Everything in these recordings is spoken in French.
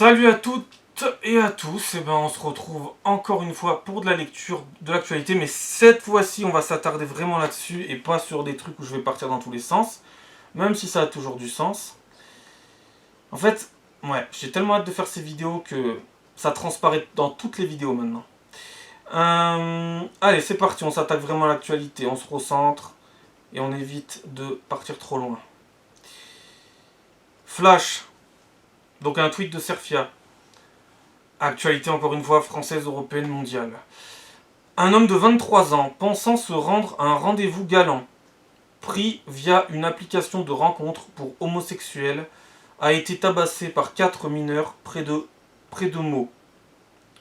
Salut à toutes et à tous, on se retrouve encore une fois pour de la lecture de l'actualité, mais cette fois-ci on va s'attarder vraiment là-dessus et pas sur des trucs où je vais partir dans tous les sens, même si ça a toujours du sens. En fait, ouais, j'ai tellement hâte de faire ces vidéos que ça transparaît dans toutes les vidéos maintenant. Allez, c'est parti, on s'attaque vraiment à l'actualité, on se recentre et on évite de partir trop loin. Flash, donc un tweet de Serfia. Actualité encore une fois française, européenne, mondiale. Un homme de 23 ans, pensant se rendre à un rendez-vous galant, pris via une application de rencontre pour homosexuels, a été tabassé par 4 mineurs près de Meaux.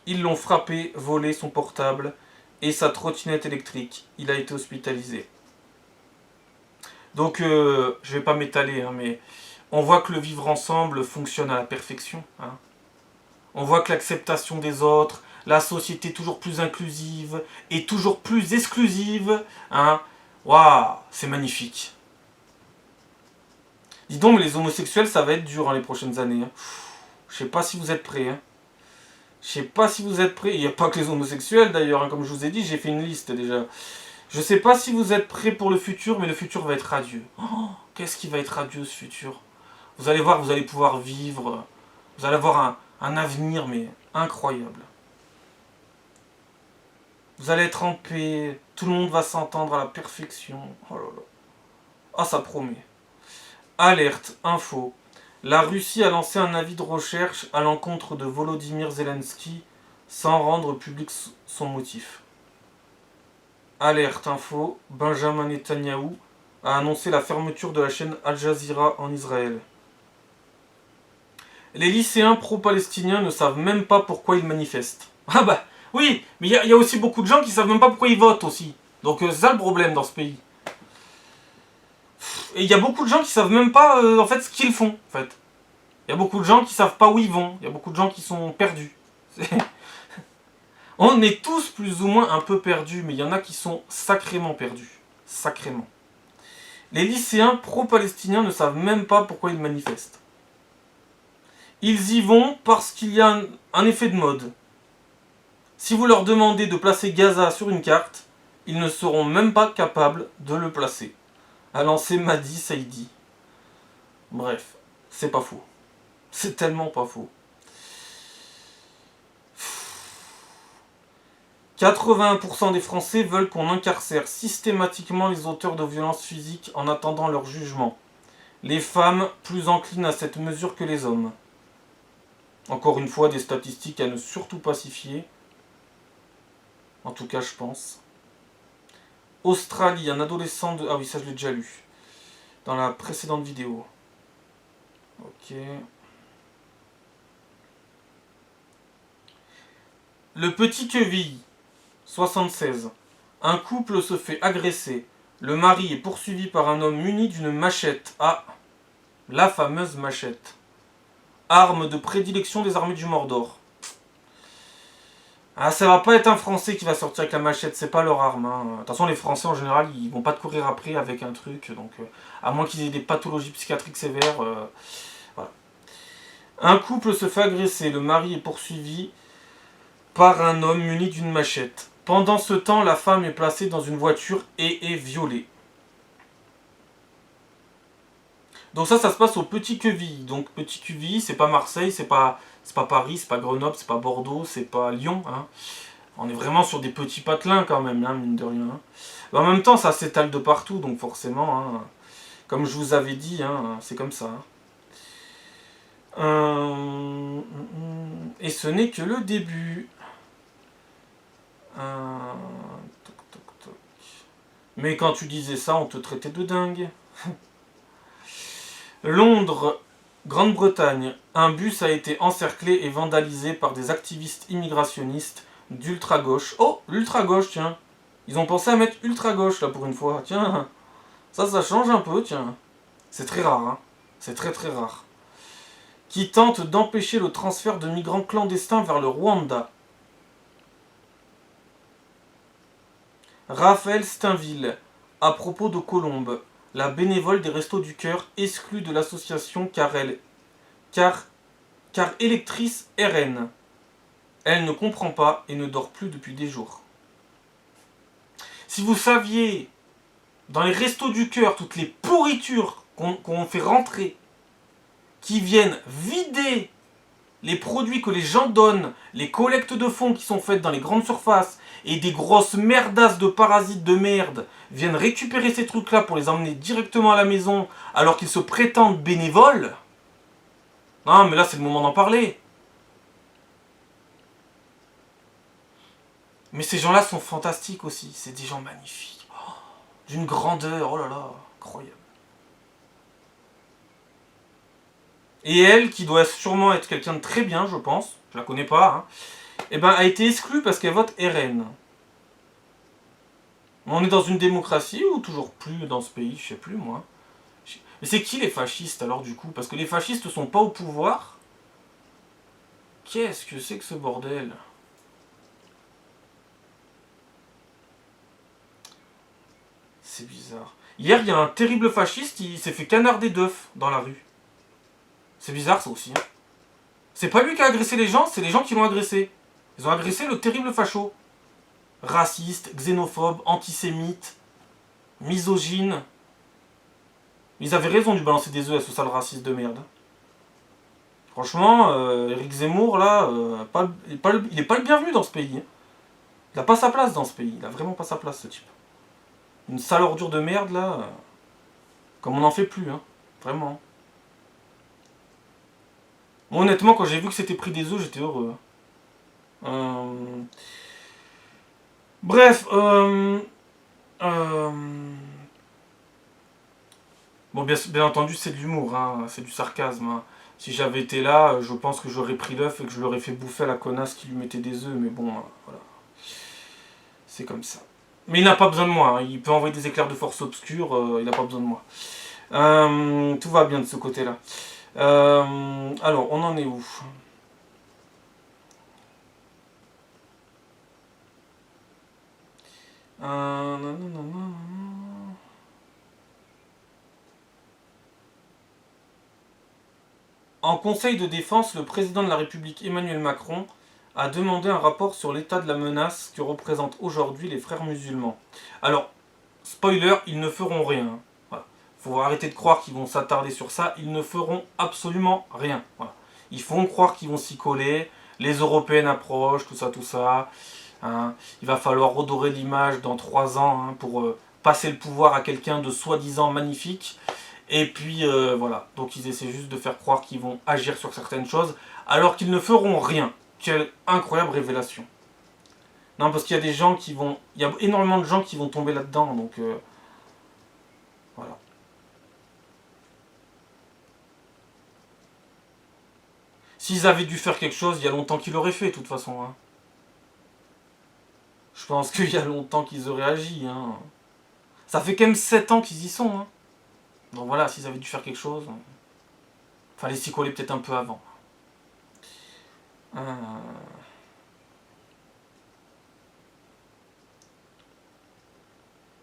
Ils l'ont frappé, volé son portable et sa trottinette électrique. Il a été hospitalisé. Donc, je vais pas m'étaler, mais on voit que le vivre ensemble fonctionne à la perfection. On voit que l'acceptation des autres, la société toujours plus inclusive et toujours plus exclusive, waouh, c'est magnifique. Dis donc, mais les homosexuels, ça va être dur les prochaines années. Je sais pas si vous êtes prêts. Je sais pas si vous êtes prêts. Il n'y a pas que les homosexuels d'ailleurs, comme je vous ai dit, j'ai fait une liste déjà. Je sais pas si vous êtes prêts pour le futur, mais le futur va être radieux. Oh, qu'est-ce qui va être radieux ce futur? Vous allez voir, vous allez pouvoir vivre. Vous allez avoir un avenir, mais incroyable. Vous allez être en paix. Tout le monde va s'entendre à la perfection. Oh là là. Ah, ça promet. Alerte, info. La Russie a lancé un avis de recherche à l'encontre de Volodymyr Zelensky sans rendre public son motif. Alerte, info. Benjamin Netanyahou a annoncé la fermeture de la chaîne Al Jazeera en Israël. Les lycéens pro-palestiniens ne savent même pas pourquoi ils manifestent. Ah bah oui, mais il y a aussi beaucoup de gens qui savent même pas pourquoi ils votent aussi. Donc c'est ça le problème dans ce pays. Et il y a beaucoup de gens qui savent même pas en fait ce qu'ils font. En fait, il y a beaucoup de gens qui savent pas où ils vont. Il y a beaucoup de gens qui sont perdus. On est tous plus ou moins un peu perdus, mais il y en a qui sont sacrément perdus. Sacrément. Les lycéens pro-palestiniens ne savent même pas pourquoi ils manifestent. Ils y vont parce qu'il y a un effet de mode. Si vous leur demandez de placer Gaza sur une carte, ils ne seront même pas capables de le placer. A lancé Madi Saidi. Bref, c'est pas faux. C'est tellement pas faux. 81% des Français veulent qu'on incarcère systématiquement les auteurs de violences physiques en attendant leur jugement. Les femmes plus enclines à cette mesure que les hommes. Encore une fois, des statistiques à ne surtout pas s'y fier. En tout cas, je pense. Australie, un adolescent de... Ah oui, ça je l'ai déjà lu. Dans la précédente vidéo. Ok. Le petit Queville, 76. Un couple se fait agresser. Le mari est poursuivi par un homme muni d'une machette. Ah, la fameuse machette. Arme de prédilection des armées du Mordor. Ah, ça va pas être un Français qui va sortir avec la machette, c'est pas leur arme. De toute façon, les Français en général, ils vont pas te courir après avec un truc, donc à moins qu'ils aient des pathologies psychiatriques sévères. Voilà. Un couple se fait agresser, le mari est poursuivi par un homme muni d'une machette. Pendant ce temps, la femme est placée dans une voiture et est violée. Donc ça se passe au Petit Queville. Donc Petit Queville, c'est pas Marseille, c'est pas Paris, c'est pas Grenoble, c'est pas Bordeaux, c'est pas Lyon. On est vraiment sur des petits patelins quand même, mine de rien. Mais en même temps, ça s'étale de partout, donc forcément, comme je vous avais dit, c'est comme ça. Et ce n'est que le début. Mais quand tu disais ça, on te traitait de dingue. Londres, Grande-Bretagne, un bus a été encerclé et vandalisé par des activistes immigrationnistes d'ultra-gauche. Oh, l'ultra-gauche, tiens. Ils ont pensé à mettre ultra-gauche, là, pour une fois. Tiens, ça change un peu, tiens. C'est très rare, C'est très très rare. Qui tente d'empêcher le transfert de migrants clandestins vers le Rwanda. Raphaël Steinville, à propos de Colombe. La bénévole des Restos du Cœur exclue de l'association car car électrice RN. Elle ne comprend pas et ne dort plus depuis des jours. Si vous saviez, dans les restos du cœur, toutes les pourritures qu'on fait rentrer, qui viennent vider les produits que les gens donnent, les collectes de fonds qui sont faites dans les grandes surfaces, et des grosses merdasses de parasites de merde viennent récupérer ces trucs-là pour les emmener directement à la maison, alors qu'ils se prétendent bénévoles. Non, mais là, c'est le moment d'en parler. Mais ces gens-là sont fantastiques aussi. C'est des gens magnifiques. Oh, d'une grandeur, oh là là, incroyable. Et elle, qui doit sûrement être quelqu'un de très bien, je pense, je la connais pas, hein, eh ben, a été exclue parce qu'elle vote RN. On est dans une démocratie ou toujours plus dans ce pays, je sais plus moi. Mais c'est qui les fascistes alors du coup? Parce que les fascistes sont pas au pouvoir. Qu'est-ce que c'est que ce bordel? C'est bizarre. Hier, il y a un terrible fasciste, il s'est fait canarder d'œufs dans la rue. C'est bizarre ça aussi. Hein. C'est pas lui qui a agressé les gens, c'est les gens qui l'ont agressé. Ils ont agressé le terrible facho. Raciste, xénophobe, antisémite, misogyne. Ils avaient raison de lui balancer des œufs à ce sale raciste de merde. Franchement, Éric Zemmour, là, il est pas le bienvenu dans ce pays. Hein. Il a pas sa place dans ce pays. Il a vraiment pas sa place, ce type. Une sale ordure de merde, là. Comme on n'en fait plus, hein. Vraiment. Moi, honnêtement, quand j'ai vu que c'était pris des œufs, j'étais heureux. Bref, bon, bien entendu, c'est de l'humour, hein, c'est du sarcasme. Hein. Si j'avais été là, je pense que j'aurais pris l'œuf et que je l'aurais fait bouffer à la connasse qui lui mettait des œufs, mais bon, voilà. C'est comme ça. Mais il n'a pas besoin de moi, hein. Il peut envoyer des éclairs de force obscure, il n'a pas besoin de moi. Tout va bien de ce côté-là. Alors, on en est où? En Conseil de défense, le président de la République Emmanuel Macron a demandé un rapport sur l'état de la menace que représentent aujourd'hui les frères musulmans. Alors, spoiler, ils ne feront rien. Voilà. Faut arrêter de croire qu'ils vont s'attarder sur ça. Ils ne feront absolument rien. Voilà. Ils font croire qu'ils vont s'y coller. Les Européennes approchent, tout ça, tout ça. Hein. Il va falloir redorer l'image dans 3 ans hein, pour passer le pouvoir à quelqu'un de soi-disant magnifique. Et puis voilà, donc ils essaient juste de faire croire qu'ils vont agir sur certaines choses, alors qu'ils ne feront rien. Quelle incroyable révélation. Non, parce qu'il y a des gens qui vont... Il y a énormément de gens qui vont tomber là-dedans, donc... voilà. S'ils avaient dû faire quelque chose, il y a longtemps qu'ils l'auraient fait, de toute façon. Hein. Je pense qu'il y a longtemps qu'ils auraient agi. Hein. Ça fait quand même 7 ans qu'ils y sont. Hein. Donc voilà, s'ils avaient dû faire quelque chose... Fallait s'y coller peut-être un peu avant.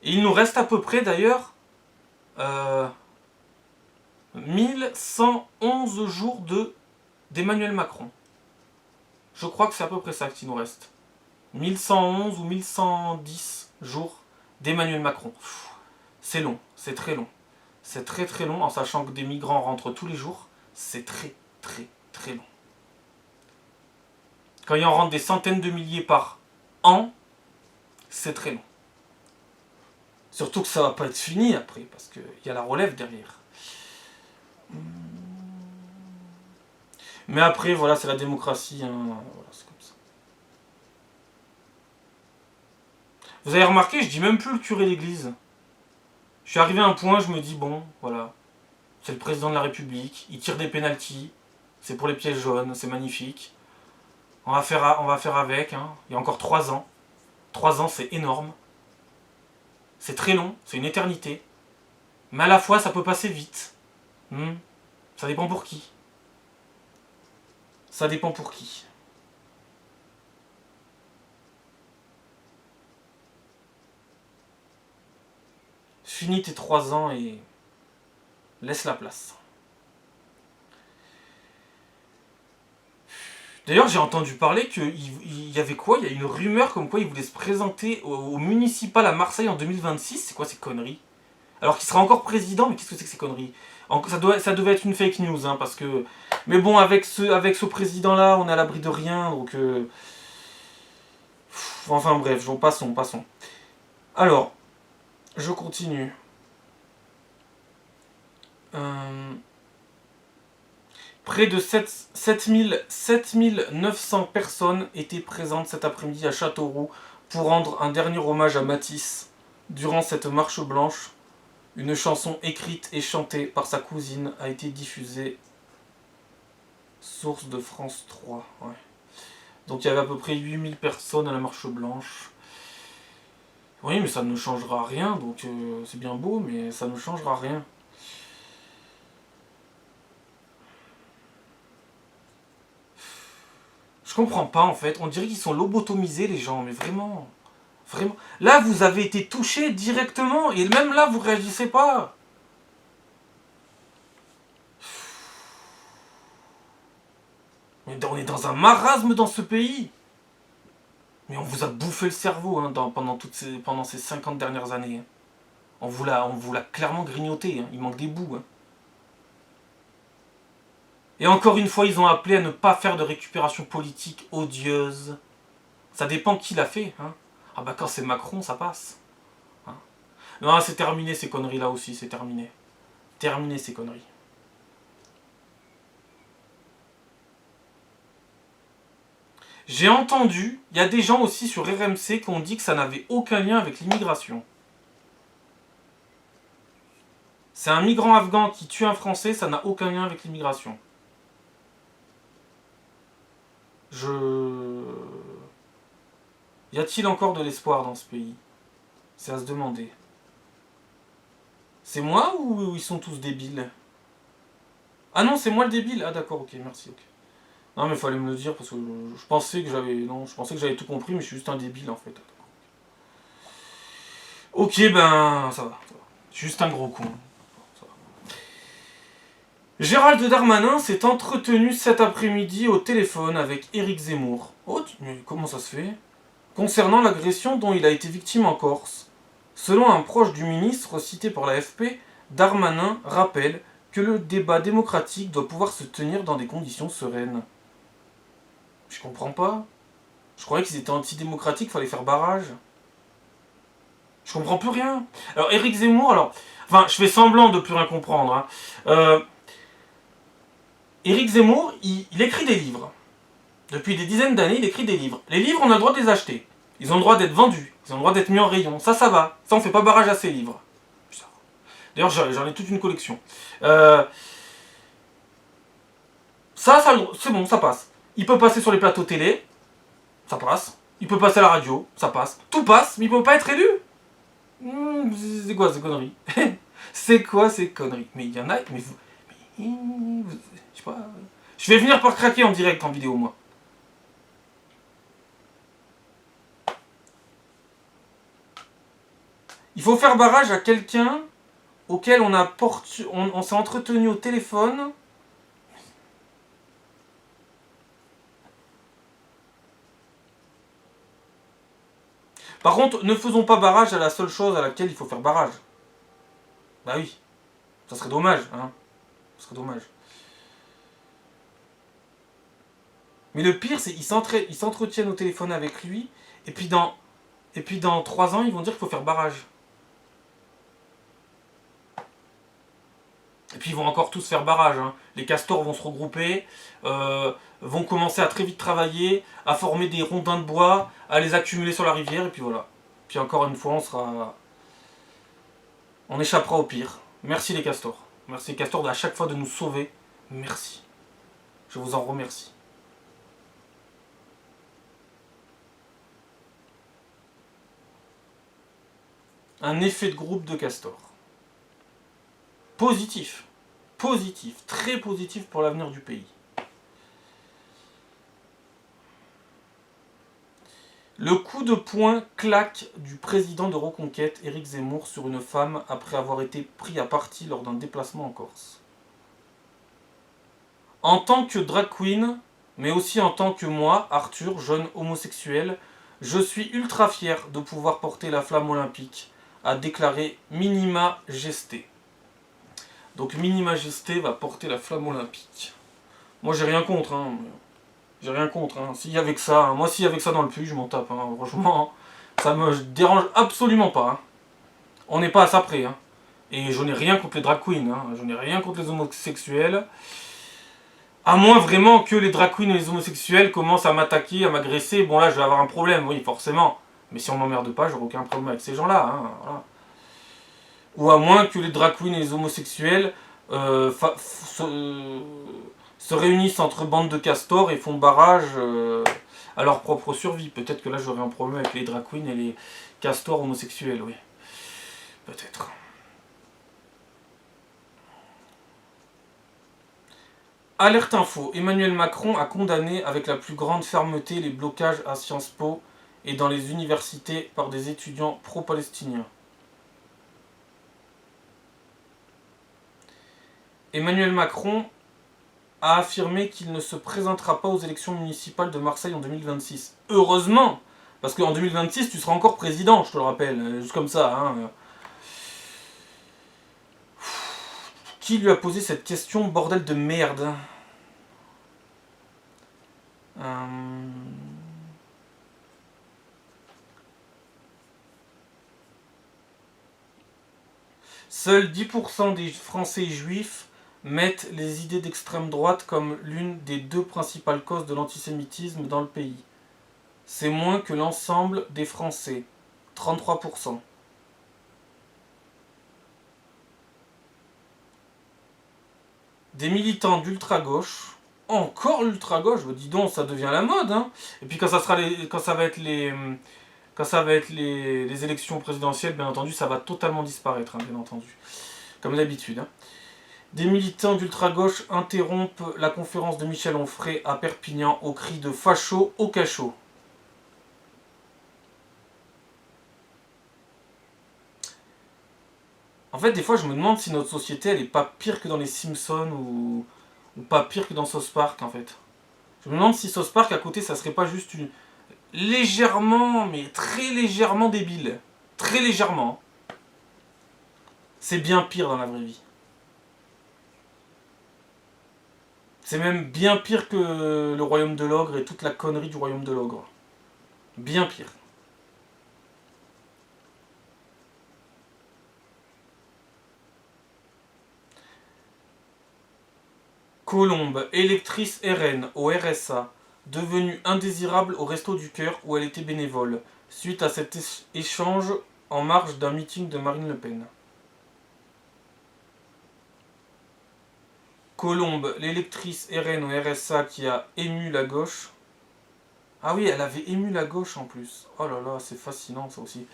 Et il nous reste à peu près d'ailleurs 1111 jours d'Emmanuel Macron. Je crois que c'est à peu près ça qu'il nous reste. 1111 ou 1110 jours d'Emmanuel Macron. C'est long, c'est très long. C'est très très long en sachant que des migrants rentrent tous les jours. C'est très très très long. Quand il en rentre des centaines de milliers par an, c'est très long. Surtout que ça va pas être fini après, parce qu'il y a la relève derrière. Mais après, voilà, c'est la démocratie. Hein. Voilà, c'est comme ça. Vous avez remarqué, je dis même plus le curé d'église. Je suis arrivé à un point, je me dis, bon, voilà. C'est le président de la République, il tire des pénaltys. C'est pour les pièges jaunes, c'est magnifique. On va faire avec. Hein. Il y a encore 3 ans. 3 ans, c'est énorme. C'est très long, c'est une éternité. Mais à la fois, ça peut passer vite. Ça dépend pour qui. Ça dépend pour qui. Finis tes 3 ans et laisse la place. D'ailleurs, j'ai entendu parler qu'il y avait quoi? Il y a une rumeur comme quoi il voulait se présenter au municipal à Marseille en 2026. C'est quoi ces conneries? Alors qu'il sera encore président, mais qu'est-ce que c'est que ces conneries? Ça devait être une fake news, hein, parce que... Mais bon, avec ce président-là, on est à l'abri de rien, donc... Enfin bref, passons. Alors, je continue. Près de 7900 personnes étaient présentes cet après-midi à Châteauroux pour rendre un dernier hommage à Matisse. Durant cette marche blanche, une chanson écrite et chantée par sa cousine a été diffusée. Source de France 3. Ouais. Donc il y avait à peu près 8000 personnes à la marche blanche. Oui, mais ça ne changera rien, donc c'est bien beau, mais ça ne changera rien. Je comprends pas en fait, on dirait qu'ils sont lobotomisés les gens, mais vraiment, vraiment. Là vous avez été touché directement, et même là vous réagissez pas. Mais on est dans un marasme dans ce pays. Mais on vous a bouffé le cerveau, hein, pendant ces 50 dernières années, hein. On vous l'a clairement grignoté, hein. Il manque des bouts, hein. Et encore une fois, ils ont appelé à ne pas faire de récupération politique odieuse. Ça dépend qui l'a fait, hein. Ah bah quand c'est Macron, ça passe, hein. Non, c'est terminé ces conneries-là aussi, c'est terminé. Terminé ces conneries. J'ai entendu, il y a des gens aussi sur RMC qui ont dit que ça n'avait aucun lien avec l'immigration. C'est un migrant afghan qui tue un Français, ça n'a aucun lien avec l'immigration. Y a-t-il encore de l'espoir dans ce pays? C'est à se demander. C'est moi ou ils sont tous débiles? Ah non, c'est moi le débile. Ah d'accord, ok, merci, ok. Non mais fallait me le dire parce que je pensais que j'avais tout compris, mais je suis juste un débile en fait. Ok, ben ça va. Je suis juste un gros con. Gérald Darmanin s'est entretenu cet après-midi au téléphone avec Éric Zemmour. Oh, mais comment ça se fait? Concernant l'agression dont il a été victime en Corse. Selon un proche du ministre cité par l'AFP, Darmanin rappelle que le débat démocratique doit pouvoir se tenir dans des conditions sereines. Je comprends pas. Je croyais qu'ils étaient antidémocratiques, fallait faire barrage. Je comprends plus rien. Alors Éric Zemmour, enfin je fais semblant de plus rien comprendre, hein. Éric Zemmour, il écrit des livres. Depuis des dizaines d'années, il écrit des livres. Les livres, on a le droit de les acheter. Ils ont le droit d'être vendus. Ils ont le droit d'être mis en rayon. Ça va. Ça, on fait pas barrage à ces livres. D'ailleurs, j'en ai toute une collection. Ça, c'est bon, ça passe. Il peut passer sur les plateaux télé. Ça passe. Il peut passer à la radio. Ça passe. Tout passe, mais il peut pas être élu. C'est quoi ces conneries? C'est quoi ces conneries? Mais il y en a, mais vous... je sais pas... Je vais venir par craquer en direct en vidéo, moi. Il faut faire barrage à quelqu'un auquel on s'est entretenu au téléphone. Par contre, ne faisons pas barrage à la seule chose à laquelle il faut faire barrage. Bah oui. Ça serait dommage, hein. Ça serait dommage. Mais le pire, c'est qu'ils s'entretiennent au téléphone avec lui, et puis dans 3 ans, ils vont dire qu'il faut faire barrage. Et puis ils vont encore tous faire barrage, hein. Les castors vont se regrouper, vont commencer à très vite travailler, à former des rondins de bois, à les accumuler sur la rivière, et puis voilà. Puis encore une fois, on échappera au pire. Merci les castors. Merci les castors à chaque fois de nous sauver. Merci. Je vous en remercie. Un effet de groupe de castors. Positif. Positif. Très positif pour l'avenir du pays. Le coup de poing claque du président de Reconquête, Éric Zemmour, sur une femme après avoir été pris à partie lors d'un déplacement en Corse. En tant que drag queen, mais aussi en tant que moi, Arthur, jeune homosexuel, je suis ultra fier de pouvoir porter la flamme olympique, a déclaré Minima Gesté. Donc Minima Gesté va porter la flamme olympique. Moi j'ai rien contre, hein. J'ai rien contre, hein. S'il y avait que ça, hein. Moi s'il y avait que ça dans le puits, je m'en tape, hein. Franchement, ça me dérange absolument pas, hein. On n'est pas à ça près, hein. Et je n'ai rien contre les drag queens, hein. Je n'ai rien contre les homosexuels. À moins vraiment que les drag queens et les homosexuels commencent à m'attaquer, à m'agresser, bon là je vais avoir un problème, oui forcément. Mais si on m'emmerde pas, j'aurai aucun problème avec ces gens-là, hein. Voilà. Ou à moins que les drag queens et les homosexuels se réunissent entre bandes de castors et font barrage à leur propre survie. Peut-être que là j'aurai un problème avec les drag queens et les castors homosexuels, oui. Peut-être. Alerte info, Emmanuel Macron a condamné avec la plus grande fermeté les blocages à Sciences Po et dans les universités par des étudiants pro-palestiniens. Emmanuel Macron a affirmé qu'il ne se présentera pas aux élections municipales de Marseille en 2026. Heureusement, parce qu'en 2026, tu seras encore président, je te le rappelle, juste comme ça. Hein. Qui lui a posé cette question, bordel de merde? Seuls 10% des Français juifs mettent les idées d'extrême droite comme l'une des deux principales causes de l'antisémitisme dans le pays. C'est moins que l'ensemble des Français, 33%. Des militants d'ultra-gauche, encore l'ultra-gauche, bah dis donc, ça devient la mode, hein. Et puis quand ça va être les élections présidentielles, bien entendu, ça va totalement disparaître, hein, bien entendu. Comme d'habitude, hein. Des militants d'ultra-gauche interrompent la conférence de Michel Onfray à Perpignan au cri de facho au cachot. En fait, des fois, je me demande si notre société, elle est pas pire que dans les Simpsons ou pas pire que dans South Park, en fait. Je me demande si South Park, à côté, ça serait pas juste une légèrement, mais très légèrement débile. Très légèrement. C'est bien pire dans la vraie vie. C'est même bien pire que le royaume de l'ogre et toute la connerie du royaume de l'ogre. Bien pire. Colombe, électrice RN au RSA, devenue indésirable au Resto du Cœur où elle était bénévole, suite à cet échange en marge d'un meeting de Marine Le Pen. Colombe, l'électrice RN au RSA qui a ému la gauche. Ah oui, elle avait ému la gauche en plus. Oh là là, c'est fascinant ça aussi.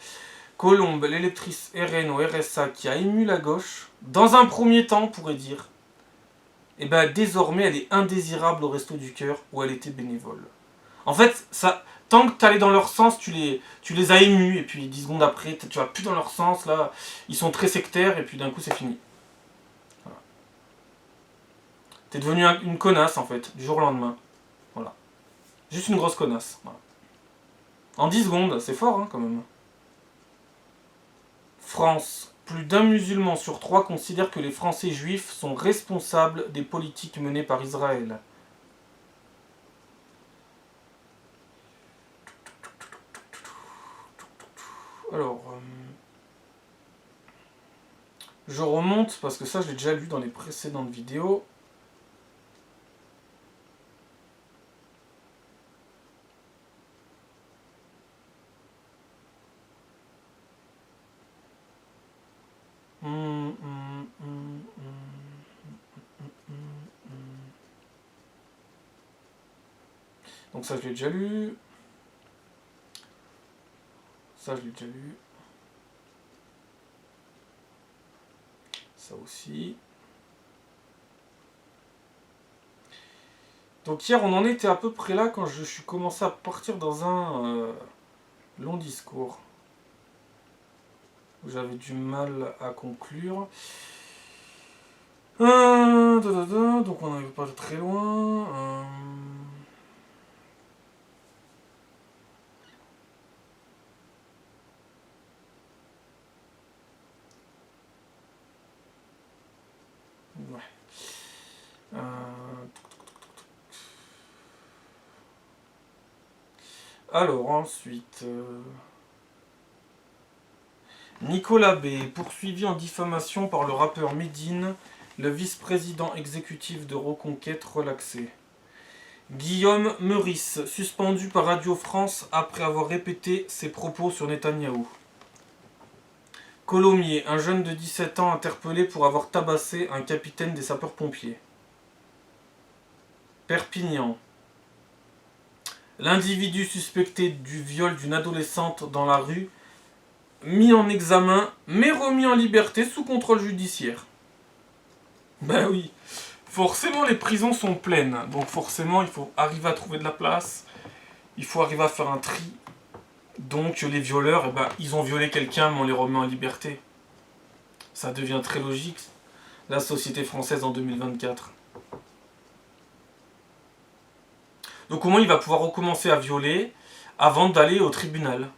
Colombe, l'électrice RN au RSA qui a ému la gauche, dans un premier temps, on pourrait dire, et ben désormais elle est indésirable au Resto du Cœur où elle était bénévole. En fait, ça, tant que tu allais dans leur sens, tu les as émus, et puis 10 secondes après, tu vas plus dans leur sens, là, ils sont très sectaires, et puis d'un coup c'est fini. Voilà. T'es devenu une connasse en fait, du jour au lendemain. Voilà. Juste une grosse connasse. Voilà. En 10 secondes, c'est fort hein, quand même. France. Plus d'un musulman sur 3 considère que les Français juifs sont responsables des politiques menées par Israël. Alors, je remonte parce que ça je l'ai déjà lu dans les précédentes vidéos. Donc ça je l'ai déjà lu. Ça je l'ai déjà lu. Ça aussi. Donc hier on en était à peu près là quand je suis commencé à partir dans un long discours. Où j'avais du mal à conclure. Donc on n'arrive pas très loin. Alors, ensuite... Nicolas B. poursuivi en diffamation par le rappeur Medine, le vice-président exécutif de Reconquête relaxé. Guillaume Meurice, suspendu par Radio France après avoir répété ses propos sur Netanyahou. Colomiers, un jeune de 17 ans interpellé pour avoir tabassé un capitaine des sapeurs-pompiers. Perpignan. L'individu suspecté du viol d'une adolescente dans la rue, mis en examen, mais remis en liberté sous contrôle judiciaire. Ben oui, forcément les prisons sont pleines, donc forcément il faut arriver à trouver de la place, il faut arriver à faire un tri. Donc les violeurs, eh ben, ils ont violé quelqu'un mais on les remet en liberté. Ça devient très logique, la société française en 2024. Donc comment il va pouvoir recommencer à violer avant d'aller au tribunal,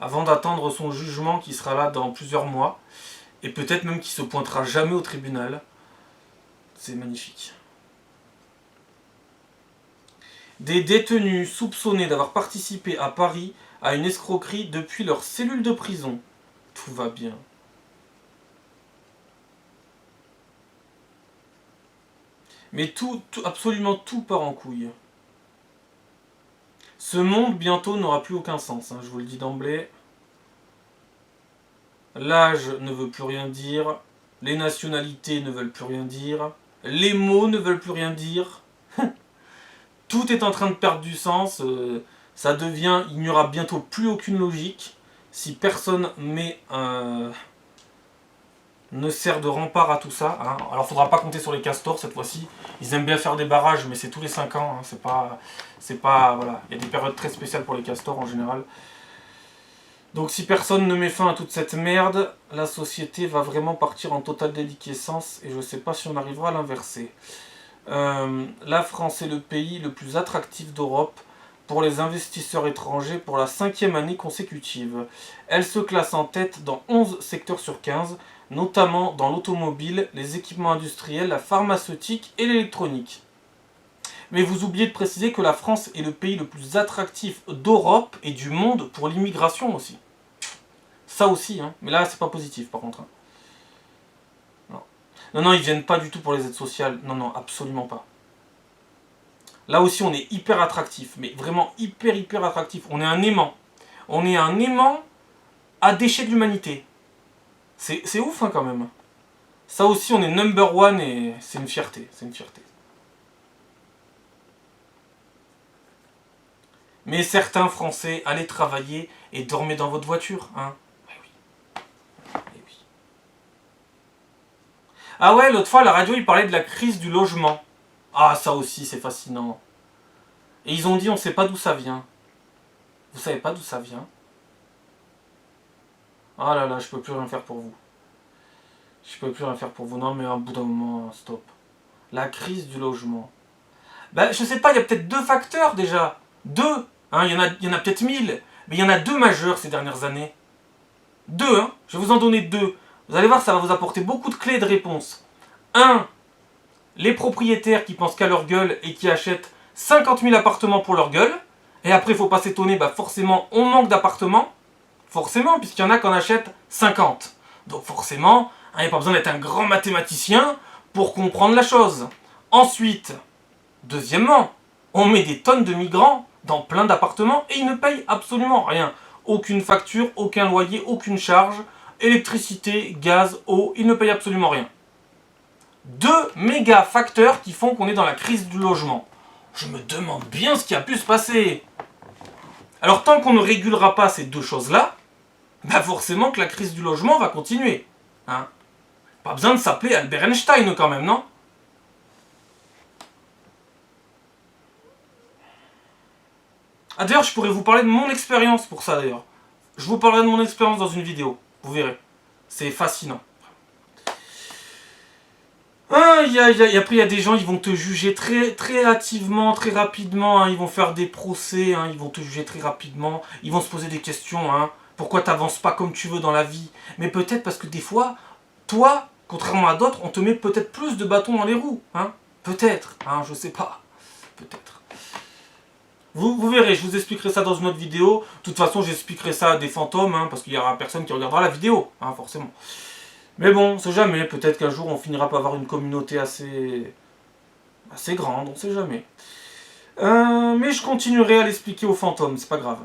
avant d'attendre son jugement qui sera là dans plusieurs mois, et peut-être même qu'il se pointera jamais au tribunal. C'est magnifique. Des détenus soupçonnés d'avoir participé à Paris à une escroquerie depuis leur cellule de prison. Tout va bien. Mais absolument tout part en couille. Ce monde bientôt n'aura plus aucun sens, hein, je vous le dis d'emblée. L'âge ne veut plus rien dire, les nationalités ne veulent plus rien dire, les mots ne veulent plus rien dire. Tout est en train de perdre du sens, ça devient, il n'y aura bientôt plus aucune logique si personne ne sert de rempart à tout ça. Hein. Alors il ne faudra pas compter sur les castors cette fois-ci, ils aiment bien faire des barrages mais c'est tous les 5 ans, hein. c'est pas, voilà, il y a des périodes très spéciales pour les castors en général. Donc si personne ne met fin à toute cette merde, la société va vraiment partir en totale déliquescence et je ne sais pas si on arrivera à l'inverser. La France est le pays le plus attractif d'Europe pour les investisseurs étrangers pour la 5e année consécutive. Elle se classe en tête dans 11 secteurs sur 15, notamment dans l'automobile, les équipements industriels, la pharmaceutique et l'électronique. Mais vous oubliez de préciser que la France est le pays le plus attractif d'Europe et du monde pour l'immigration aussi. Ça aussi, hein. Mais là c'est pas positif par contre. Hein. Non, ils viennent pas du tout pour les aides sociales. Non, absolument pas. Là aussi, on est hyper attractif. Mais vraiment hyper attractif. On est un aimant. On est un aimant à déchets de l'humanité. C'est ouf, hein, quand même. Ça aussi, on est number one et c'est une fierté. C'est une fierté. Mais certains Français, allez travailler et dormez dans votre voiture, hein. Ah ouais, l'autre fois, à la radio, ils parlaient de la crise du logement. Ah, ça aussi, c'est fascinant. Et ils ont dit, on ne sait pas d'où ça vient. Vous savez pas d'où ça vient? Ah là là, je peux plus rien faire pour vous. Je peux plus rien faire pour vous. Non, mais à un bout d'un moment, stop. La crise du logement. Ben, je sais pas, il y a peut-être 2 facteurs déjà. 2. Hein, il y en a peut-être 1000. Mais il y en a 2 majeurs ces dernières années. 2, hein. Je vais vous en donner 2. Vous allez voir, ça va vous apporter beaucoup de clés de réponse. 1. Les propriétaires qui pensent qu'à leur gueule et qui achètent 50 000 appartements pour leur gueule. Et après, il ne faut pas s'étonner, bah forcément, on manque d'appartements. Forcément, puisqu'il y en a qui en achètent 50. Donc forcément, il n'y a pas besoin d'être un grand mathématicien pour comprendre la chose. Ensuite, deuxièmement, on met des tonnes de migrants dans plein d'appartements et ils ne payent absolument rien. Aucune facture, aucun loyer, aucune charge. Électricité, gaz, eau, ils ne payent absolument rien. 2 méga facteurs qui font qu'on est dans la crise du logement. Je me demande bien ce qui a pu se passer. Alors tant qu'on ne régulera pas ces 2 choses-là, bah forcément que la crise du logement va continuer. Hein, pas besoin de s'appeler Albert Einstein quand même, non? Ah d'ailleurs, je pourrais vous parler de mon expérience pour ça d'ailleurs. Je vous parlerai de mon expérience dans une vidéo. Vous verrez. C'est fascinant. Aïe aïe aïe. Après, il y a des gens, ils vont te juger très hâtivement, très rapidement. Hein. Ils vont faire des procès. Hein. Ils vont te juger très rapidement. Ils vont se poser des questions. Hein. Pourquoi t'avances pas comme tu veux dans la vie? Mais peut-être parce que des fois, toi, contrairement à d'autres, on te met peut-être plus de bâtons dans les roues. Hein. Peut-être. Hein. Je sais pas. Peut-être. Vous verrez, je vous expliquerai ça dans une autre vidéo. De toute façon, j'expliquerai ça à des fantômes, hein, parce qu'il y aura personne qui regardera la vidéo, hein, forcément. Mais bon, on sait jamais, peut-être qu'un jour on finira par avoir une communauté assez grande, on sait jamais. Mais je continuerai à l'expliquer aux fantômes, c'est pas grave.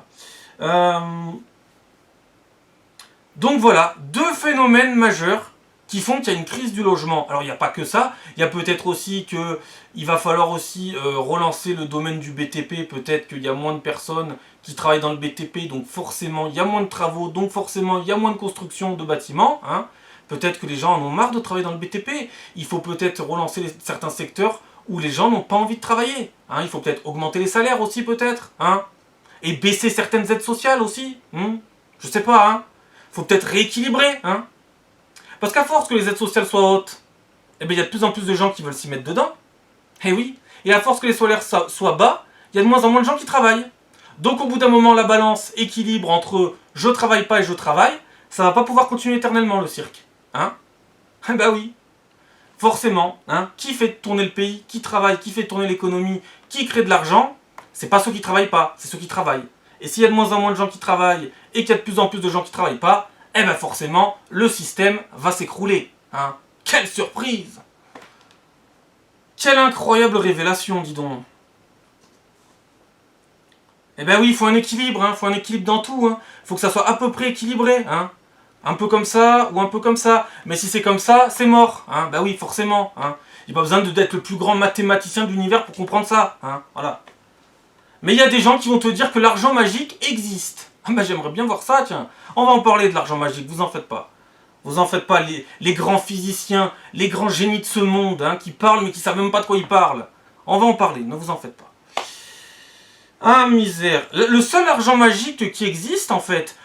Donc voilà, deux phénomènes majeurs qui font qu'il y a une crise du logement. Alors il n'y a pas que ça, il y a peut-être aussi qu'il va falloir aussi relancer le domaine du BTP, peut-être qu'il y a moins de personnes qui travaillent dans le BTP, donc forcément il y a moins de travaux, donc forcément il y a moins de construction de bâtiments. Hein. Peut-être que les gens en ont marre de travailler dans le BTP, il faut peut-être relancer certains secteurs où les gens n'ont pas envie de travailler. Hein. Il faut peut-être augmenter les salaires aussi peut-être, hein. Et baisser certaines aides sociales aussi. Je sais pas, hein. Faut peut-être rééquilibrer, hein. Parce qu'à force que les aides sociales soient hautes, eh bien, il y a de plus en plus de gens qui veulent s'y mettre dedans. Eh oui. Et à force que les salaires soient bas, il y a de moins en moins de gens qui travaillent. Donc au bout d'un moment, la balance équilibre entre je travaille pas et je travaille, ça va pas pouvoir continuer éternellement le cirque. Hein. Eh bah oui. Forcément, hein. Qui fait tourner le pays, qui travaille, qui fait tourner l'économie, qui crée de l'argent, c'est pas ceux qui travaillent pas, c'est ceux qui travaillent. Et s'il y a de moins en moins de gens qui travaillent et qu'il y a de plus en plus de gens qui travaillent pas, eh ben forcément, le système va s'écrouler. Hein. Quelle surprise! Quelle incroyable révélation, dis donc. Eh ben oui, il faut un équilibre, hein. Il faut un équilibre dans tout. Hein. Faut que ça soit à peu près équilibré. Hein. Un peu comme ça ou un peu comme ça. Mais si c'est comme ça, c'est mort. Hein. Ben oui, forcément. Hein. Il n'y a pas besoin d'être le plus grand mathématicien de l'univers pour comprendre ça. Hein. Voilà. Mais il y a des gens qui vont te dire que l'argent magique existe. Ah bah j'aimerais bien voir ça, tiens. On va en parler de l'argent magique, vous en faites pas. Vous en faites pas, les grands physiciens, les grands génies de ce monde, hein, qui parlent mais qui savent même pas de quoi ils parlent. On va en parler, ne vous en faites pas. Ah misère. Le seul argent magique qui existe en fait,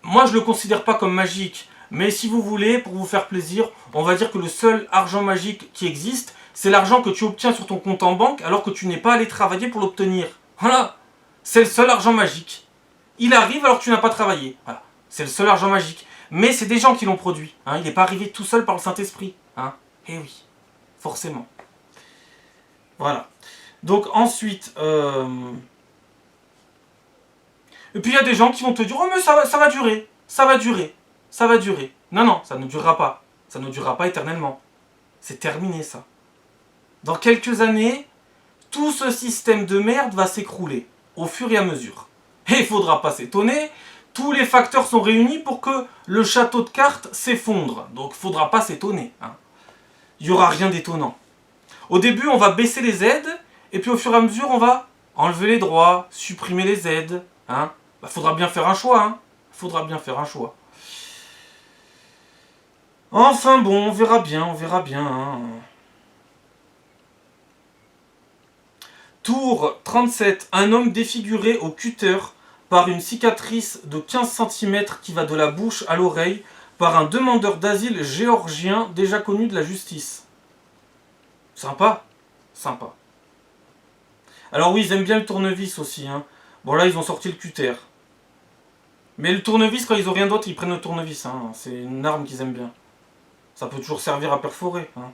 moi je le considère pas comme magique. Mais si vous voulez, pour vous faire plaisir, on va dire que le seul argent magique qui existe, c'est l'argent que tu obtiens sur ton compte en banque alors que tu n'es pas allé travailler pour l'obtenir. Voilà. C'est le seul argent magique. Il arrive alors que tu n'as pas travaillé. Voilà. C'est le seul argent magique. Mais c'est des gens qui l'ont produit. Hein. Il n'est pas arrivé tout seul par le Saint-Esprit. Hein. Eh oui. Forcément. Voilà. Donc ensuite... Et puis il y a des gens qui vont te dire « Oh mais ça va durer. Ça va durer. Ça va durer. » Non, non, ça ne durera pas. Ça ne durera pas éternellement. C'est terminé ça. Dans quelques années, tout ce système de merde va s'écrouler. Au fur et à mesure. Et il ne faudra pas s'étonner, tous les facteurs sont réunis pour que le château de cartes s'effondre. Donc il ne faudra pas s'étonner. Hein. Il n'y aura rien d'étonnant. Au début, on va baisser les aides, et puis au fur et à mesure, on va enlever les droits, supprimer les aides. Hein. Bah, faudra bien faire un choix. Hein. Faudra bien faire un choix. Enfin bon, on verra bien, on verra bien. Hein. Tour 37, un homme défiguré au cutter par une cicatrice de 15 cm qui va de la bouche à l'oreille par un demandeur d'asile géorgien déjà connu de la justice. Sympa, sympa. Alors oui, ils aiment bien le tournevis aussi. Hein. Bon là, ils ont sorti le cutter. Mais le tournevis, quand ils ont rien d'autre, ils prennent le tournevis. Hein. C'est une arme qu'ils aiment bien. Ça peut toujours servir à perforer. Hein.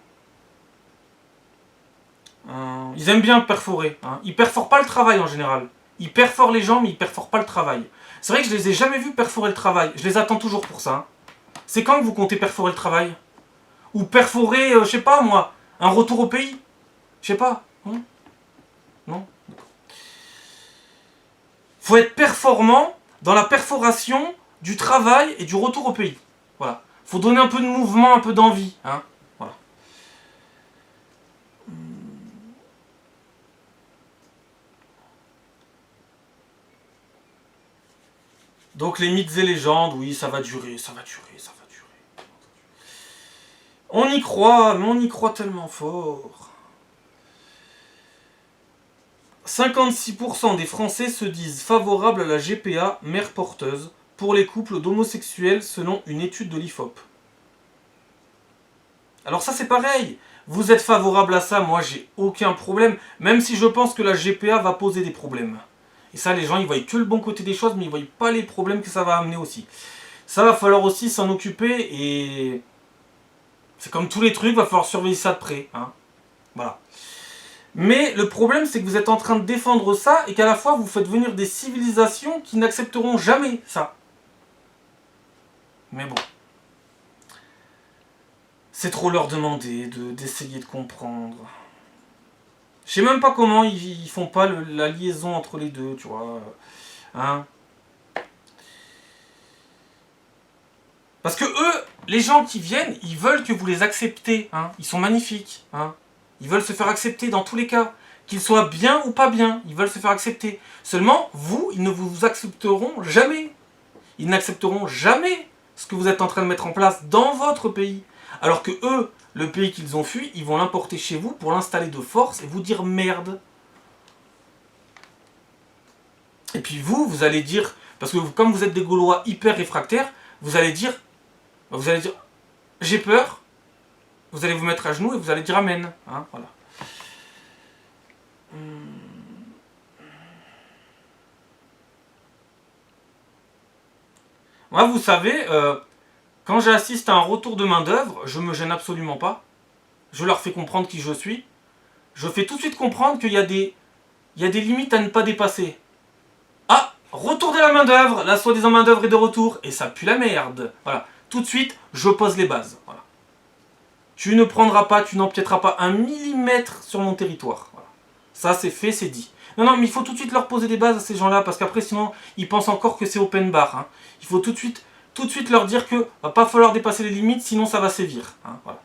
Ils aiment bien perforer. Hein. Ils perforent pas le travail en général. Ils perforent les gens, mais ils perforent pas le travail. C'est vrai que je les ai jamais vus perforer le travail. Je les attends toujours pour ça. Hein. C'est quand que vous comptez perforer le travail? Ou perforer, je sais pas moi, un retour au pays? Je sais pas. Hein. Non. Faut être performant dans la perforation du travail et du retour au pays. Voilà. Faut donner un peu de mouvement, un peu d'envie. Hein. Voilà. Donc les mythes et légendes, oui, ça va durer, ça va durer, ça va durer. On y croit, mais on y croit tellement fort. 56% des Français se disent favorables à la GPA, mère porteuse, pour les couples d'homosexuels selon une étude de l'IFOP. Alors ça c'est pareil, vous êtes favorable à ça, moi j'ai aucun problème, même si je pense que la GPA va poser des problèmes. Et ça, les gens, ils voient que le bon côté des choses, mais ils ne voient pas les problèmes que ça va amener aussi. Ça va falloir aussi s'en occuper, et c'est comme tous les trucs, il va falloir surveiller ça de près. Hein. Voilà. Mais le problème, c'est que vous êtes en train de défendre ça et qu'à la fois, vous faites venir des civilisations qui n'accepteront jamais ça. Mais bon. C'est trop leur demander d'essayer de comprendre. Je sais même pas comment ils font pas la liaison entre les deux, tu vois. Hein? Parce que eux, les gens qui viennent, ils veulent que vous les acceptez. Hein? Ils sont magnifiques. Hein? Ils veulent se faire accepter dans tous les cas. Qu'ils soient bien ou pas bien, ils veulent se faire accepter. Seulement, vous, ils ne vous accepteront jamais. Ils n'accepteront jamais ce que vous êtes en train de mettre en place dans votre pays. Alors que eux, le pays qu'ils ont fui, ils vont l'importer chez vous pour l'installer de force et vous dire merde. Et puis vous allez dire, parce que comme vous êtes des Gaulois hyper réfractaires, vous allez dire, j'ai peur, vous allez vous mettre à genoux et vous allez dire amen. Hein, voilà. Moi, vous savez, quand j'assiste à un retour de main d'œuvre, je me gêne absolument pas. Je leur fais comprendre qui je suis. Je fais tout de suite comprendre qu'il y a des limites à ne pas dépasser. Ah, retour de la main d'œuvre, la soi-disant main d'œuvre est de retour, et ça pue la merde. Voilà, tout de suite, je pose les bases. Voilà. Tu ne prendras pas, tu n'empiéteras pas un millimètre sur mon territoire. Voilà. Ça, c'est fait, c'est dit. Non, mais il faut tout de suite leur poser des bases à ces gens-là, parce qu'après, sinon, ils pensent encore que c'est open bar. Hein. Il faut tout de suite leur dire que va pas falloir dépasser les limites, sinon ça va sévir. Hein. Voilà.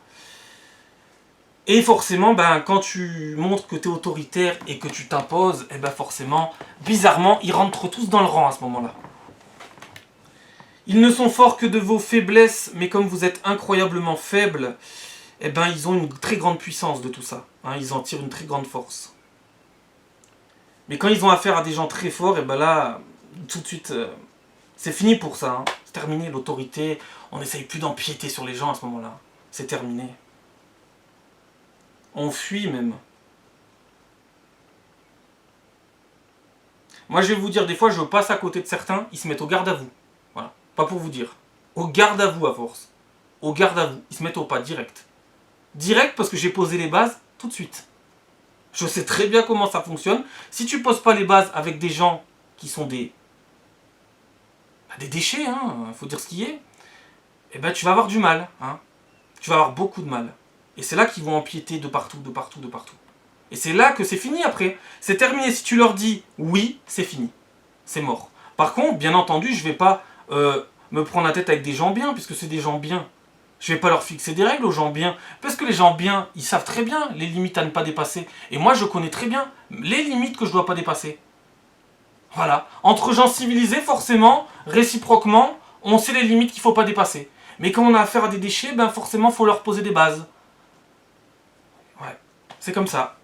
Et forcément, quand tu montres que tu es autoritaire et que tu t'imposes, forcément, bizarrement, ils rentrent tous dans le rang à ce moment-là. Ils ne sont forts que de vos faiblesses, mais comme vous êtes incroyablement faibles, ils ont une très grande puissance de tout ça. Hein, ils en tirent une très grande force. Mais quand ils ont affaire à des gens très forts, là, tout de suite, c'est fini pour ça. Hein. C'est terminé, l'autorité. On n'essaye plus d'empiéter sur les gens à ce moment-là. C'est terminé. On fuit même. Moi, je vais vous dire, des fois, je passe à côté de certains, ils se mettent au garde à vous. Voilà. Pas pour vous dire. Au garde à vous, à force. Au garde à vous. Ils se mettent au pas, direct. Direct, parce que j'ai posé les bases tout de suite. Je sais très bien comment ça fonctionne. Si tu poses pas les bases avec des gens qui sont des déchets, hein, faut dire ce qui est, tu vas avoir du mal. Hein. Tu vas avoir beaucoup de mal. Et c'est là qu'ils vont empiéter de partout, de partout, de partout. Et c'est là que c'est fini après. C'est terminé. Si tu leur dis oui, c'est fini. C'est mort. Par contre, bien entendu, je ne vais pas me prendre la tête avec des gens bien, puisque c'est des gens bien. Je ne vais pas leur fixer des règles aux gens bien. Parce que les gens bien, ils savent très bien les limites à ne pas dépasser. Et moi, je connais très bien les limites que je ne dois pas dépasser. Voilà. Entre gens civilisés, forcément, réciproquement, on sait les limites qu'il ne faut pas dépasser. Mais quand on a affaire à des déchets, forcément, il faut leur poser des bases. Ouais, c'est comme ça.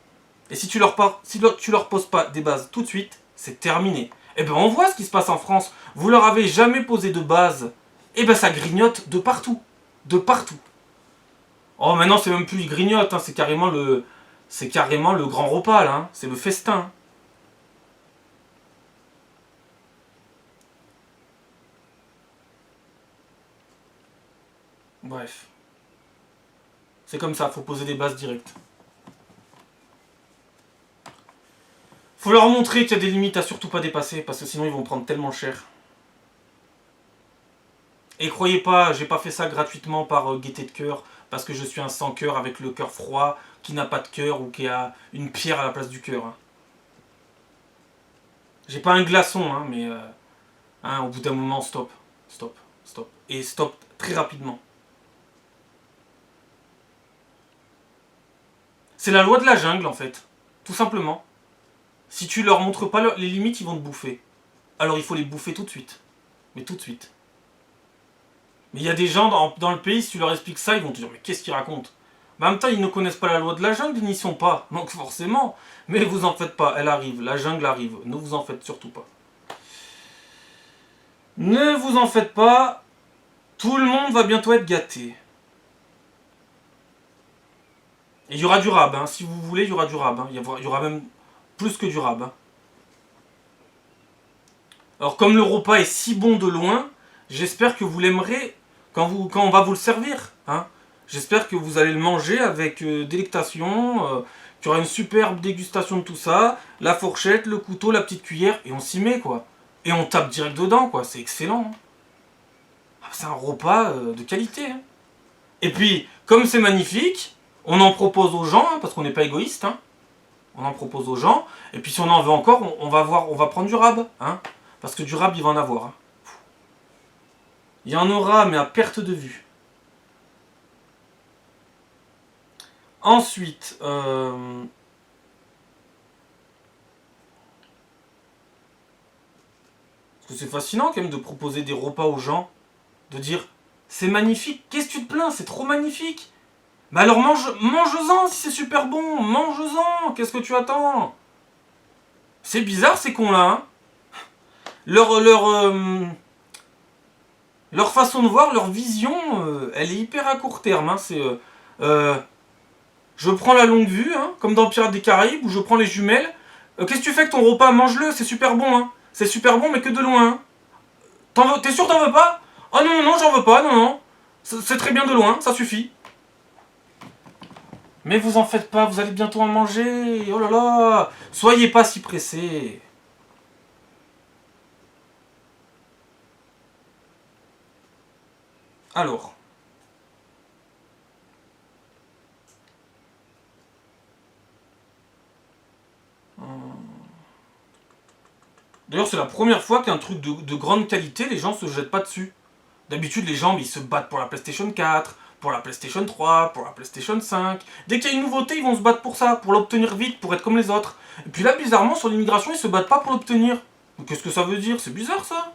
Et si tu leur poses pas des bases tout de suite, c'est terminé. On voit ce qui se passe en France. Vous leur avez jamais posé de base. Ça grignote de partout. De partout. Oh, maintenant, c'est même plus ils grignotent, hein, c'est carrément le grand repas, là. Hein. C'est le festin. Bref. C'est comme ça, faut poser des bases directes. Faut leur montrer qu'il y a des limites à surtout pas dépasser, parce que sinon ils vont prendre tellement cher. Et croyez pas, j'ai pas fait ça gratuitement par gaieté de cœur, parce que je suis un sans cœur avec le cœur froid, qui n'a pas de cœur ou qui a une pierre à la place du cœur. Hein. J'ai pas un glaçon, hein, mais au bout d'un moment, stop. Stop. Stop. Et stop très rapidement. C'est la loi de la jungle en fait, tout simplement. Si tu leur montres pas les limites, ils vont te bouffer. Alors il faut les bouffer tout de suite. Mais tout de suite. Mais il y a des gens dans le pays, si tu leur expliques ça, ils vont te dire mais qu'est-ce qu'ils racontent? En même temps, ils ne connaissent pas la loi de la jungle, ils n'y sont pas. Donc forcément, mais vous en faites pas, elle arrive, la jungle arrive. Ne vous en faites surtout pas. Ne vous en faites pas, tout le monde va bientôt être gâté. Et il y aura du rab, hein. Si vous voulez, il y aura du rab. Hein. Il y aura même plus que du rab. Hein. Alors comme le repas est si bon de loin, j'espère que vous l'aimerez quand on va vous le servir. Hein. J'espère que vous allez le manger avec délectation, Tu auras une superbe dégustation de tout ça, la fourchette, le couteau, la petite cuillère, et on s'y met, quoi. Et on tape direct dedans, quoi. C'est excellent. Hein. C'est un repas de qualité. Hein. Et puis, comme c'est magnifique, on en propose aux gens, hein, parce qu'on n'est pas égoïste. Hein. On en propose aux gens. Et puis si on en veut encore, on va prendre du rab. Hein, parce que du rab, il va en avoir. Hein. Il y en aura, mais à perte de vue. Ensuite, parce que c'est fascinant quand même de proposer des repas aux gens, de dire c'est magnifique, qu'est-ce que tu te plains, c'est trop magnifique. Mais alors mange-en si c'est super bon, mange-en, qu'est-ce que tu attends? C'est bizarre ces cons-là, hein. Leur façon de voir, leur vision, elle est hyper à court terme. Hein. C'est, je prends la longue vue, hein, comme dans Pirates des Caraïbes, où je prends les jumelles. Qu'est-ce que tu fais avec ton repas? Mange-le, c'est super bon. Hein. C'est super bon, mais que de loin. Hein. T'es sûr que t'en veux pas? Oh non, non, j'en veux pas, non, non. C'est très bien de loin, ça suffit. Mais vous en faites pas, vous allez bientôt en manger. Oh là là. Soyez pas si pressés. Alors. D'ailleurs, c'est la première fois qu'un truc de grande qualité, les gens se jettent pas dessus. D'habitude, les gens, ils se battent pour la PlayStation 4, pour la PlayStation 3, pour la PlayStation 5. Dès qu'il y a une nouveauté, ils vont se battre pour ça, pour l'obtenir vite, pour être comme les autres. Et puis là, bizarrement, sur l'immigration, ils se battent pas pour l'obtenir. Qu'est-ce que ça veut dire? C'est bizarre, ça.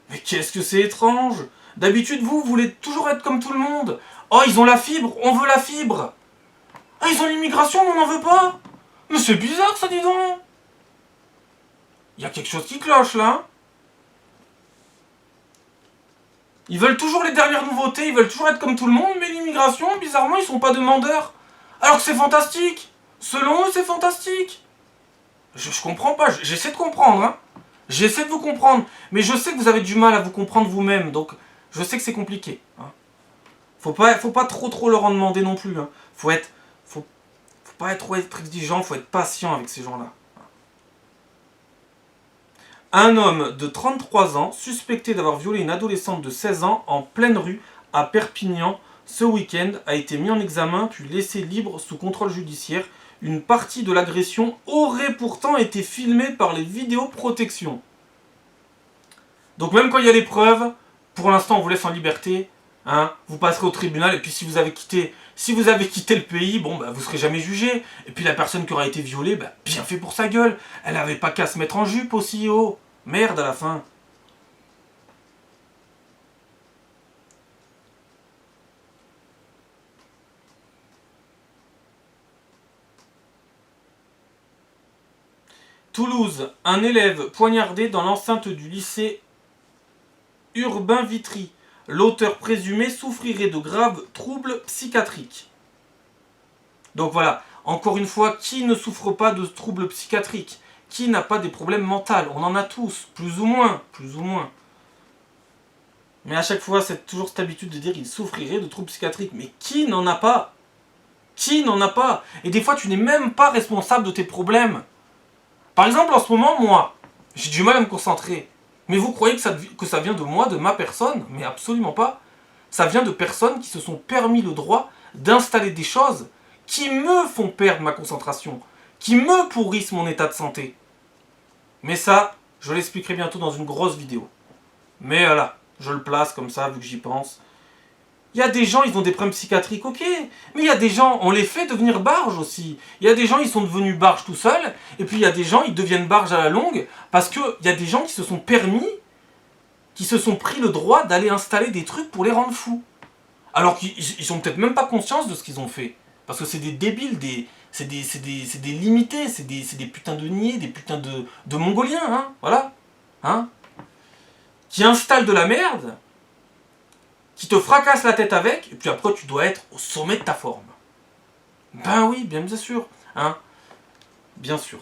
Mais qu'est-ce que c'est étrange. D'habitude, vous voulez toujours être comme tout le monde. Oh, ils ont la fibre, on veut la fibre. Ah, ils ont l'immigration, on n'en veut pas. Mais c'est bizarre, ça, dis donc. Il y a quelque chose qui cloche, là. Hein. Ils veulent toujours les dernières nouveautés, ils veulent toujours être comme tout le monde, mais l'immigration, bizarrement, ils sont pas demandeurs. Alors que c'est fantastique. Selon eux, c'est fantastique. Je comprends pas, j'essaie de comprendre, hein. J'essaie de vous comprendre, mais je sais que vous avez du mal à vous comprendre vous-même, donc je sais que c'est compliqué. Hein. Faut pas trop leur en demander non plus. Hein. Faut pas être trop exigeant, faut être patient avec ces gens-là. Un homme de 33 ans, suspecté d'avoir violé une adolescente de 16 ans en pleine rue à Perpignan ce week-end, a été mis en examen puis laissé libre sous contrôle judiciaire. Une partie de l'agression aurait pourtant été filmée par les vidéoprotections. Donc même quand il y a les preuves, pour l'instant on vous laisse en liberté, hein, vous passerez au tribunal et puis si vous avez quitté le pays, bon bah vous serez jamais jugé. Et puis la personne qui aura été violée, bah bien fait pour sa gueule. Elle avait pas qu'à se mettre en jupe aussi, oh. Merde à la fin. Toulouse, un élève poignardé dans l'enceinte du lycée Urbain Vitry. L'auteur présumé souffrirait de graves troubles psychiatriques. Donc voilà, encore une fois, qui ne souffre pas de troubles psychiatriques? Qui n'a pas des problèmes mentaux? On en a tous, plus ou moins, plus ou moins. Mais à chaque fois, c'est toujours cette habitude de dire qu'il souffrirait de troubles psychiatriques. Mais qui n'en a pas? Qui n'en a pas? Et des fois, tu n'es même pas responsable de tes problèmes. Par exemple, en ce moment, moi, j'ai du mal à me concentrer. Mais vous croyez que ça vient de moi, de ma personne? Mais absolument pas. Ça vient de personnes qui se sont permis le droit d'installer des choses qui me font perdre ma concentration, qui me pourrissent mon état de santé. Mais ça, je l'expliquerai bientôt dans une grosse vidéo. Mais voilà, je le place comme ça, vu que j'y pense. Il y a des gens, ils ont des problèmes psychiatriques, ok. Mais il y a des gens, on les fait devenir barges aussi. Il y a des gens, ils sont devenus barges tout seuls. Et puis il y a des gens, ils deviennent barges à la longue. Parce qu'il y a des gens qui se sont permis, qui se sont pris le droit d'aller installer des trucs pour les rendre fous. Alors qu'ils ont peut-être même pas conscience de ce qu'ils ont fait. Parce que c'est des débiles, c'est des limités, c'est des putains de niais, des putains de mongoliens, hein, voilà. Hein, qui installent de la merde, qui te fracassent la tête avec, et puis après tu dois être au sommet de ta forme. Ben oui, bien sûr. Hein, bien sûr.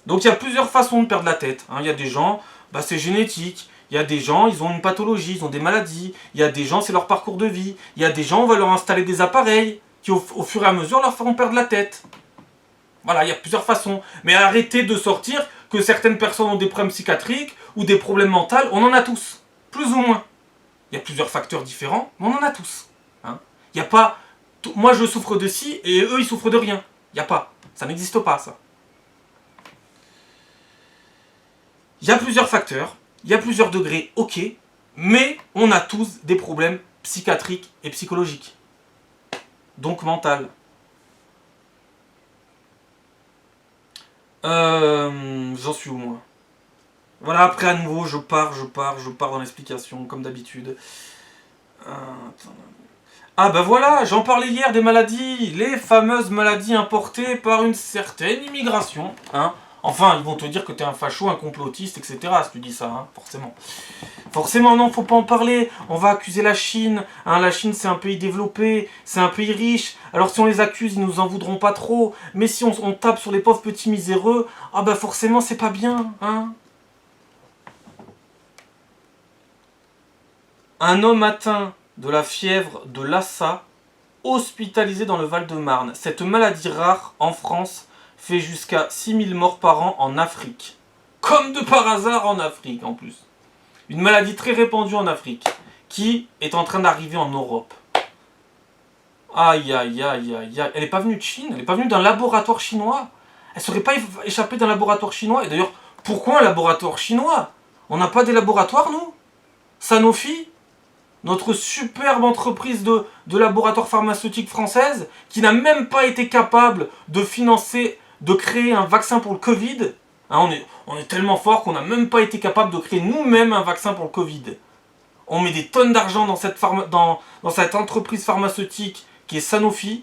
Donc il y a plusieurs façons de perdre la tête. Hein. Il y a des gens, bah, c'est génétique. Il y a des gens, ils ont une pathologie, ils ont des maladies. Il y a des gens, c'est leur parcours de vie. Il y a des gens, on va leur installer des appareils qui au fur et à mesure leur feront perdre la tête. Voilà, il y a plusieurs façons. Mais arrêtez de sortir que certaines personnes ont des problèmes psychiatriques ou des problèmes mentaux, on en a tous, plus ou moins. Il y a plusieurs facteurs différents, mais on en a tous. Hein. Il n'y a pas, moi je souffre de ci et eux ils souffrent de rien. Il n'y a pas, ça n'existe pas ça. Il y a plusieurs facteurs, il y a plusieurs degrés, ok, mais on a tous des problèmes psychiatriques et psychologiques. Donc mental. J'en suis où moi? Voilà, après à nouveau, je pars dans l'explication, comme d'habitude. Ah bah voilà, j'en parlais hier des maladies, les fameuses maladies importées par une certaine immigration. Hein. Enfin, ils vont te dire que t'es un facho, un complotiste, etc. si tu dis ça, hein, forcément. Forcément, non, faut pas en parler. On va accuser la Chine. Hein, la Chine, c'est un pays développé, c'est un pays riche. Alors si on les accuse, ils nous en voudront pas trop. Mais si on tape sur les pauvres petits miséreux, ah bah forcément, c'est pas bien. Hein. Un homme atteint de la fièvre de Lassa, hospitalisé dans le Val-de-Marne. Cette maladie rare en France fait jusqu'à 6000 morts par an en Afrique. Comme de par hasard en Afrique en plus. Une maladie très répandue en Afrique, qui est en train d'arriver en Europe. Aïe aïe aïe aïe aïe. Elle n'est pas venue de Chine, elle n'est pas venue d'un laboratoire chinois. Elle ne serait pas échappée d'un laboratoire chinois. Et d'ailleurs, pourquoi un laboratoire chinois? On n'a pas des laboratoires, nous? Sanofi, notre superbe entreprise de laboratoire pharmaceutique française, qui n'a même pas été capable de financer, de créer un vaccin pour le Covid. Hein, on est tellement fort qu'on n'a même pas été capable de créer nous-mêmes un vaccin pour le Covid. On met des tonnes d'argent dans cette entreprise pharmaceutique qui est Sanofi,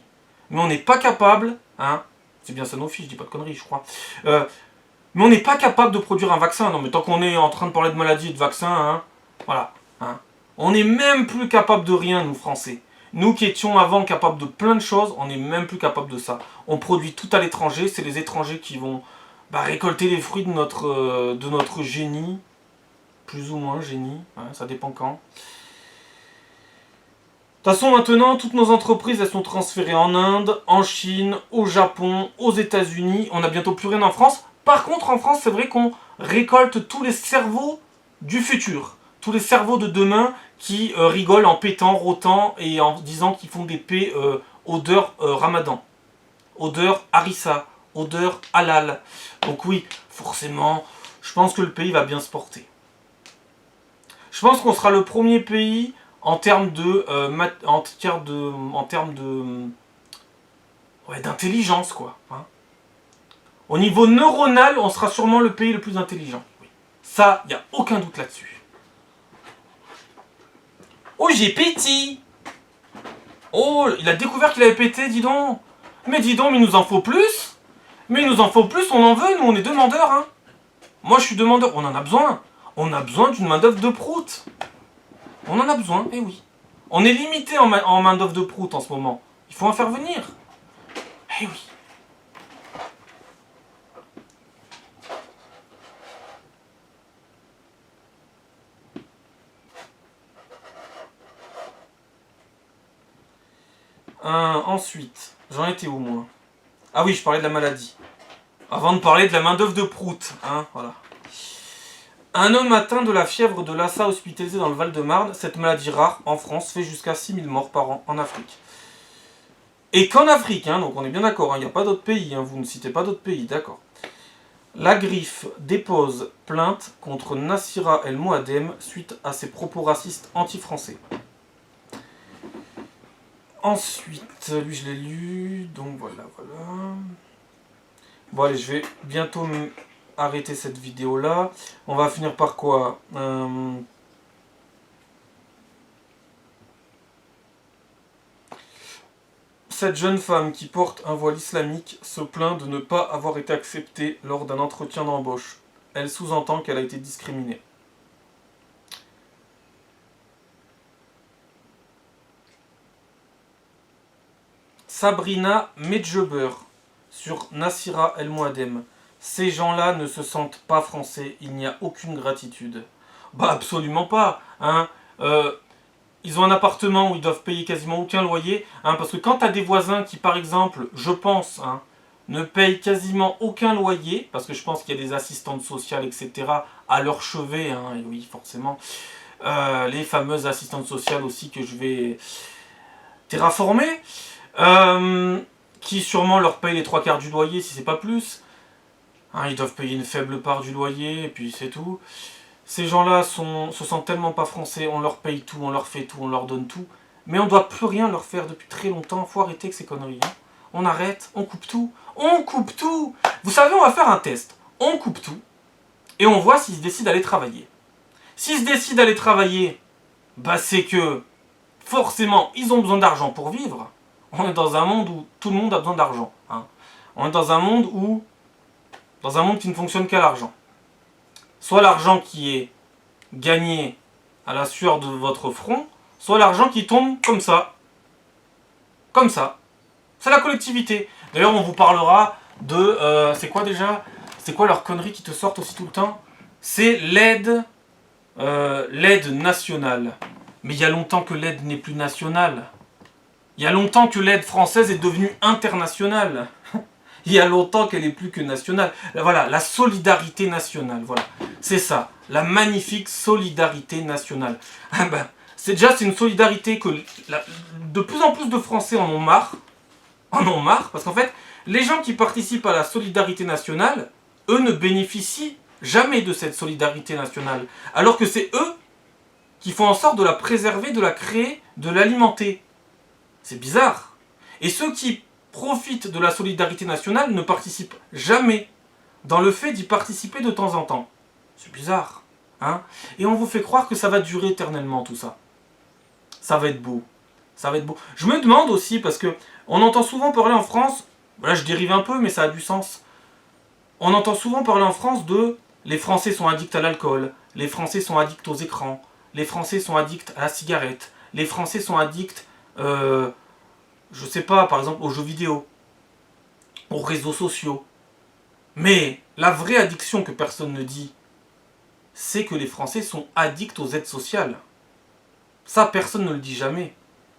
mais on n'est pas capable, hein, c'est bien Sanofi, je dis pas de conneries, je crois, mais on n'est pas capable de produire un vaccin. Non, mais tant qu'on est en train de parler de maladies et de vaccins, hein, voilà, hein, on n'est même plus capable de rien, nous Français. Nous qui étions avant capables de plein de choses, on n'est même plus capable de ça. On produit tout à l'étranger, c'est les étrangers qui vont récolter les fruits de notre génie, plus ou moins génie, hein, ça dépend quand. De toute façon, maintenant, toutes nos entreprises, elles sont transférées en Inde, en Chine, au Japon, aux États-Unis. On n'a bientôt plus rien en France. Par contre, en France, c'est vrai qu'on récolte tous les cerveaux du futur. Tous les cerveaux de demain qui rigolent en pétant, rotant et en disant qu'ils font des paix odeur ramadan. Odeur harissa. Odeur halal. Donc oui, forcément, je pense que le pays va bien se porter. Je pense qu'on sera le premier pays en termes d'intelligence, quoi. Hein. Au niveau neuronal, on sera sûrement le pays le plus intelligent. Oui. Ça, il n'y a aucun doute là-dessus. Oh, j'ai pété! Oh, il a découvert qu'il avait pété, dis donc! Mais dis donc, mais il nous en faut plus! Mais il nous en faut plus, on en veut, nous on est demandeurs, hein! Moi je suis demandeur, on en a besoin! On a besoin d'une main-d'œuvre de prout! On en a besoin, eh oui. On est limité en main-d'œuvre de prout en ce moment. Il faut en faire venir. Eh oui. Ensuite, j'en étais où moi? Ah oui, je parlais de la maladie. Avant de parler de la main-d'œuvre de prout, hein, voilà. Un homme atteint de la fièvre de Lassa hospitalisé dans le Val-de-Marne, cette maladie rare en France fait jusqu'à 6000 morts par an en Afrique. Et qu'en Afrique, hein, donc on est bien d'accord, il n'y a pas d'autres pays, hein, vous ne citez pas d'autres pays, d'accord. La Griffe dépose plainte contre Nassira El Moadem suite à ses propos racistes anti-français. Ensuite, lui je l'ai lu, donc voilà. Bon allez, je vais bientôt arrêter cette vidéo là. On va finir par quoi? Cette jeune femme qui porte un voile islamique se plaint de ne pas avoir été acceptée lors d'un entretien d'embauche. Elle sous-entend qu'elle a été discriminée. Sabrina Medjeber sur Nassira El Moadem. Ces gens-là ne se sentent pas français, il n'y a aucune gratitude. Bah absolument pas, hein. Ils ont un appartement où ils doivent payer quasiment aucun loyer. Hein, parce que quand tu as des voisins qui, par exemple, je pense, hein, ne payent quasiment aucun loyer, parce que je pense qu'il y a des assistantes sociales, etc., à leur chevet, hein, et oui, forcément, les fameuses assistantes sociales aussi que je vais terraformer, qui sûrement leur payent les 3/4 du loyer, si c'est pas plus. Hein, ils doivent payer une faible part du loyer, et puis c'est tout. Ces gens-là se sentent tellement pas français, on leur paye tout, on leur fait tout, on leur donne tout. Mais on ne doit plus rien leur faire depuis très longtemps, faut arrêter avec ces conneries. Hein. On arrête, on coupe tout. On coupe tout. Vous savez, on va faire un test. On coupe tout, et on voit s'ils se décident d'aller travailler. S'ils se décident d'aller travailler, bah c'est que, forcément, ils ont besoin d'argent pour vivre. On est dans un monde où tout le monde a besoin d'argent. Hein. On est dans un monde qui ne fonctionne qu'à l'argent. Soit l'argent qui est gagné à la sueur de votre front, soit l'argent qui tombe comme ça. Comme ça. C'est la collectivité. D'ailleurs, on vous parlera de... c'est quoi déjà? C'est quoi leurs conneries qui te sortent aussi tout le temps? C'est l'aide nationale. Mais il y a longtemps que l'aide n'est plus nationale. Il y a longtemps que l'aide française est devenue internationale. Il y a longtemps qu'elle est plus que nationale. Voilà, la solidarité nationale, voilà. C'est ça, la magnifique solidarité nationale. Ah ben, c'est une solidarité que de plus en plus de Français en ont marre. Parce qu'en fait, les gens qui participent à la solidarité nationale, eux ne bénéficient jamais de cette solidarité nationale. Alors que c'est eux qui font en sorte de la préserver, de la créer, de l'alimenter. C'est bizarre. Et ceux qui profitent de la solidarité nationale ne participent jamais dans le fait d'y participer de temps en temps. C'est bizarre. Hein? Et on vous fait croire que ça va durer éternellement tout ça. Ça va être beau. Ça va être beau. Je me demande aussi, parce que on entend souvent parler en France, là je dérive un peu mais ça a du sens. On entend souvent parler en France de les Français sont addicts à l'alcool, les Français sont addicts aux écrans, les Français sont addicts à la cigarette, les Français sont addicts je sais pas, par exemple, aux jeux vidéo, aux réseaux sociaux. Mais la vraie addiction que personne ne dit, c'est que les Français sont addicts aux aides sociales. Ça, personne ne le dit jamais.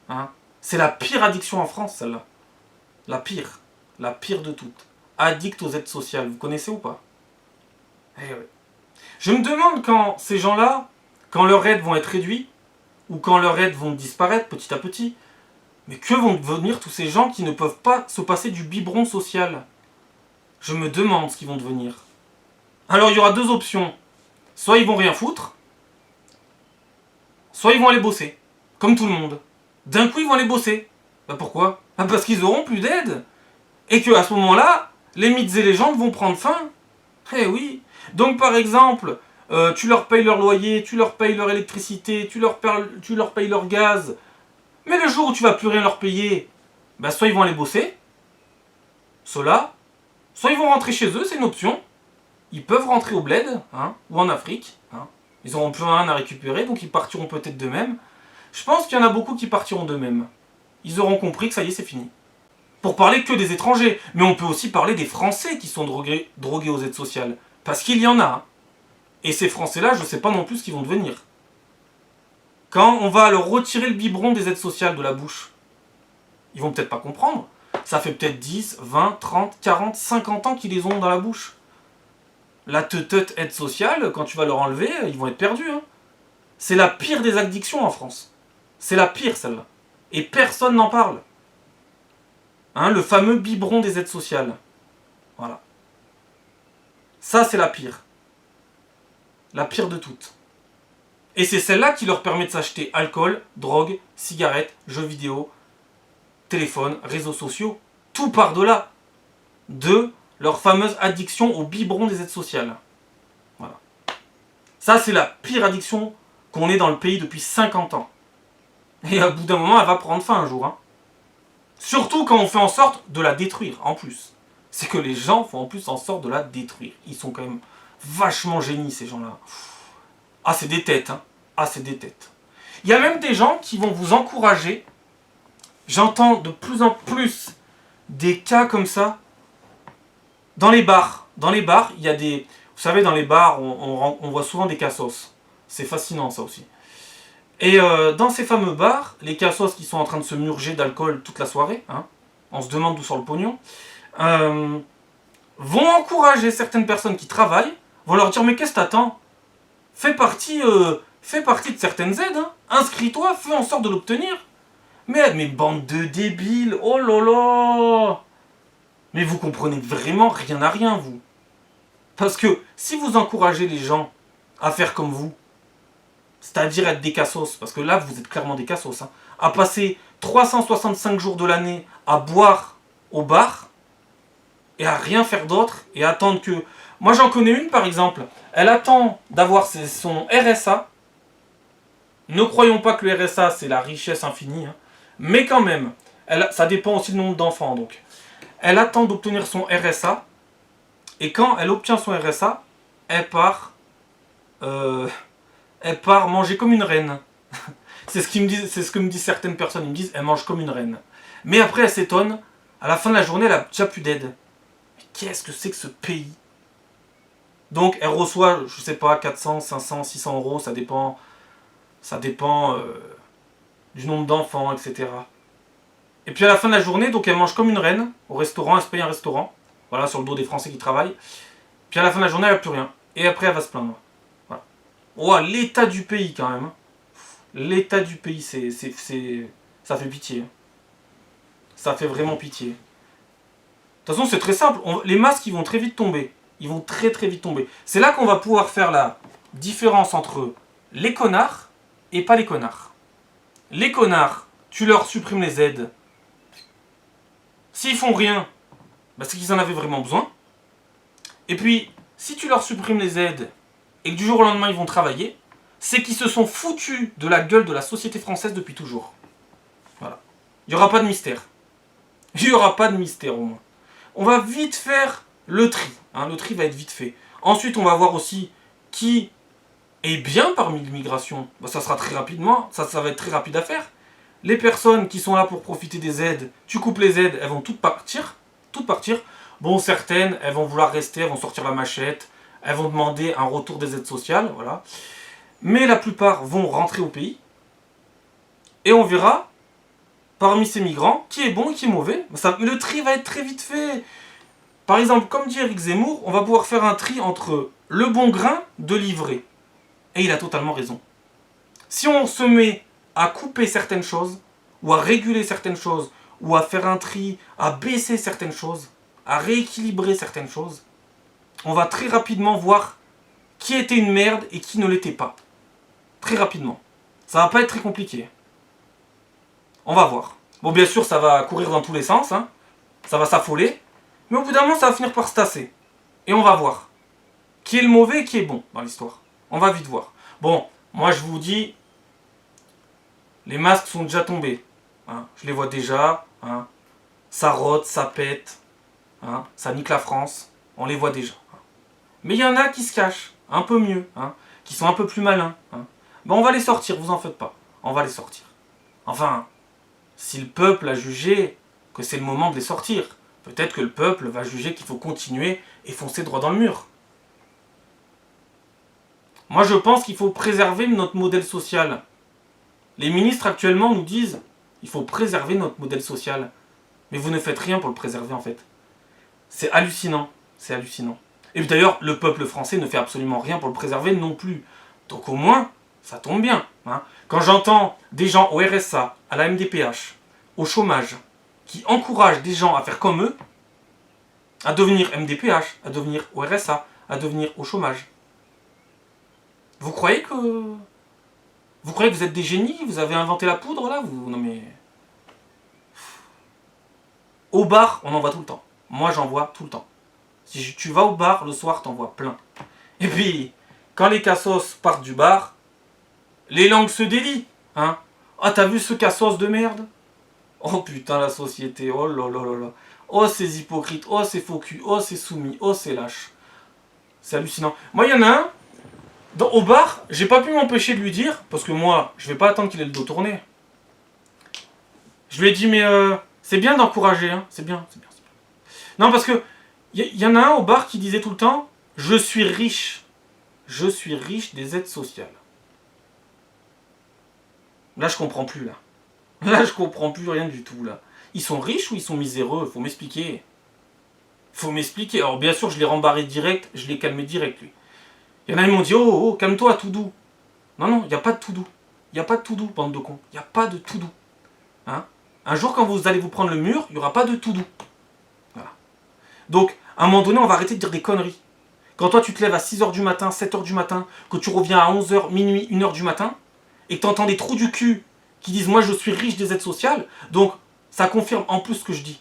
Hein. C'est la pire addiction en France, celle-là. La pire de toutes. Addict aux aides sociales, vous connaissez ou pas? Eh ouais. Je me demande quand ces gens-là, quand leurs aides vont être réduites, ou quand leurs aides vont disparaître petit à petit, mais que vont devenir tous ces gens qui ne peuvent pas se passer du biberon social? Je me demande ce qu'ils vont devenir. Alors il y aura deux options. Soit ils vont rien foutre, soit ils vont aller bosser. Comme tout le monde. D'un coup ils vont aller bosser. Bah pourquoi? Bah parce qu'ils auront plus d'aide. Et qu'à ce moment-là, les mythes et légendes vont prendre fin. Eh oui. Donc par exemple, tu leur payes leur loyer, tu leur payes leur électricité, tu leur payes leur gaz. Mais le jour où tu vas plus rien leur payer, bah soit ils vont aller bosser, ceux-là, soit ils vont rentrer chez eux, c'est une option. Ils peuvent rentrer au bled, hein, ou en Afrique. Hein. Ils n'auront plus rien à récupérer, donc ils partiront peut-être d'eux-mêmes. Je pense qu'il y en a beaucoup qui partiront d'eux-mêmes. Ils auront compris que ça y est, c'est fini. Pour parler que des étrangers, mais on peut aussi parler des Français qui sont drogués aux aides sociales. Parce qu'il y en a. Hein. Et ces Français-là, je ne sais pas non plus ce qu'ils vont devenir. Quand on va leur retirer le biberon des aides sociales de la bouche, ils vont peut-être pas comprendre. Ça fait peut-être 10, 20, 30, 40, 50 ans qu'ils les ont dans la bouche. La teutute aide sociale, quand tu vas leur enlever, ils vont être perdus. Hein. C'est la pire des addictions en France. C'est la pire celle-là. Et personne n'en parle. Hein, le fameux biberon des aides sociales. Voilà. Ça, c'est la pire. La pire de toutes. Et c'est celle-là qui leur permet de s'acheter alcool, drogue, cigarettes, jeux vidéo, téléphone, réseaux sociaux. Tout part de là. De leur fameuse addiction au biberon des aides sociales. Voilà. Ça, c'est la pire addiction qu'on ait dans le pays depuis 50 ans. Et à bout d'un moment, elle va prendre fin un jour. Hein. Surtout quand on fait en sorte de la détruire, en plus. C'est que les gens font en plus en sorte de la détruire. Ils sont quand même vachement génies, ces gens-là. Ah, c'est des têtes, hein. Ah, c'est des têtes. Il y a même des gens qui vont vous encourager. J'entends de plus en plus des cas comme ça. Dans les bars, il y a des... Vous savez, dans les bars, on voit souvent des cassos. C'est fascinant, ça aussi. Et dans ces fameux bars, les cassos qui sont en train de se murger d'alcool toute la soirée, hein, on se demande d'où sort le pognon, vont encourager certaines personnes qui travaillent, vont leur dire mais qu'est-ce que t'attends, fais partie de certaines aides, hein. Inscris-toi, fais en sorte de l'obtenir. Mais bande de débiles, oh là là. Mais vous comprenez vraiment rien à rien, vous. Parce que si vous encouragez les gens à faire comme vous, c'est-à-dire être des cassos, parce que là vous êtes clairement des cassos, hein, à passer 365 jours de l'année à boire au bar et à rien faire d'autre et attendre que... Moi j'en connais une par exemple, elle attend d'avoir son RSA. Ne croyons pas que le RSA c'est la richesse infinie, hein, mais quand même, ça dépend aussi du nombre d'enfants donc. Elle attend d'obtenir son RSA et quand elle obtient son RSA, elle part... elle part manger comme une reine. C'est ce que me disent certaines personnes. Ils me disent, elle mange comme une reine. Mais après, elle s'étonne. À la fin de la journée, elle a déjà plus d'aide. Mais qu'est-ce que c'est que ce pays? Donc, elle reçoit, je sais pas, 400, 500, 600 euros. Ça dépend du nombre d'enfants, etc. Et puis à la fin de la journée, donc elle mange comme une reine au restaurant. Elle se paye un restaurant. Voilà, sur le dos des Français qui travaillent. Puis à la fin de la journée, elle n'a plus rien. Et après, elle va se plaindre. Voilà. Oh, l'état du pays quand même. L'état du pays, ça fait pitié. Ça fait vraiment pitié. De toute façon, c'est très simple. Les masques, ils vont très vite tomber. Ils vont très très vite tomber. C'est là qu'on va pouvoir faire la différence entre les connards et pas les connards. Les connards, tu leur supprimes les aides. S'ils font rien, bah c'est qu'ils en avaient vraiment besoin. Et puis, si tu leur supprimes les aides et que du jour au lendemain ils vont travailler, c'est qu'ils se sont foutus de la gueule de la société française depuis toujours. Voilà. Il n'y aura pas de mystère. Il n'y aura pas de mystère au moins. On va vite faire le tri. Hein, le tri va être vite fait. Ensuite, on va voir aussi qui est bien parmi l'immigration. Bah, ça sera très rapidement. Ça va être très rapide à faire. Les personnes qui sont là pour profiter des aides, tu coupes les aides, elles vont toutes partir. Toutes partir. Bon, certaines, elles vont vouloir rester, elles vont sortir la machette. Elles vont demander un retour des aides sociales. Voilà. Mais la plupart vont rentrer au pays. Et on verra, parmi ces migrants, qui est bon et qui est mauvais. Le tri va être très vite fait. Par exemple, comme dit Éric Zemmour, on va pouvoir faire un tri entre le bon grain de l'ivraie. Et il a totalement raison. Si on se met à couper certaines choses, ou à réguler certaines choses, ou à faire un tri, à baisser certaines choses, à rééquilibrer certaines choses, on va très rapidement voir qui était une merde et qui ne l'était pas. Très rapidement. Ça va pas être très compliqué. On va voir. Bon, bien sûr, ça va courir dans tous les sens, hein. Ça va s'affoler. Mais au bout d'un moment, ça va finir par se tasser. Et on va voir. Qui est le mauvais et qui est bon dans l'histoire. On va vite voir. Bon, moi je vous dis, les masques sont déjà tombés. Hein. Je les vois déjà. Hein. Ça rote, ça pète. Hein. Ça nique la France. On les voit déjà. Hein. Mais il y en a qui se cachent. Un peu mieux. Hein. Qui sont un peu plus malins. Hein. Ben, on va les sortir, vous en faites pas. On va les sortir. Enfin, si le peuple a jugé que c'est le moment de les sortir, peut-être que le peuple va juger qu'il faut continuer et foncer droit dans le mur. Moi, je pense qu'il faut préserver notre modèle social. Les ministres actuellement nous disent il faut préserver notre modèle social. Mais vous ne faites rien pour le préserver en fait. C'est hallucinant. C'est hallucinant. Et d'ailleurs, le peuple français ne fait absolument rien pour le préserver non plus. Donc au moins, ça tombe bien. Hein. Quand j'entends des gens au RSA, à la MDPH, au chômage, qui encouragent des gens à faire comme eux, à devenir MDPH, à devenir au RSA, à devenir au chômage. Vous croyez que vous êtes des génies? Vous avez inventé la poudre là? Non mais... Au bar, on en voit tout le temps. Moi, j'en vois tout le temps. Si tu vas au bar, le soir, t'en vois plein. Et puis, quand les cassos partent du bar, les langues se délient. Hein? Ah, t'as vu ce cassos de merde? Oh putain, la société. Oh là là là là. Oh, ces hypocrites. Oh, ces faux culs. Oh, ces soumis. Oh, ces lâches. C'est hallucinant. Moi, il y en a un. Au bar, j'ai pas pu m'empêcher de lui dire, parce que moi, je vais pas attendre qu'il ait le dos tourné. Je lui ai dit, mais c'est bien d'encourager, hein. C'est bien, c'est bien, c'est bien. Non, parce que y en a un au bar qui disait tout le temps, je suis riche. Je suis riche des aides sociales. Là, je comprends plus, là. Là, je comprends plus rien du tout, là. Ils sont riches ou ils sont miséreux? Faut m'expliquer. Faut m'expliquer. Alors, bien sûr, je l'ai rembarré direct, je l'ai calmé direct, lui. Il y en a qui m'ont dit, oh, oh, calme-toi, tout doux. Non, non, il n'y a pas de tout doux. Il n'y a pas de tout doux, bande de cons. Il n'y a pas de tout doux. Hein? Un jour, quand vous allez vous prendre le mur, il n'y aura pas de tout doux. Voilà. Donc, à un moment donné, on va arrêter de dire des conneries. Quand toi, tu te lèves à 6h du matin, 7h du matin, que tu reviens à 11h, minuit, 1h du matin, et que tu entends des trous du cul qui disent « Moi, je suis riche des aides sociales », donc ça confirme en plus ce que je dis.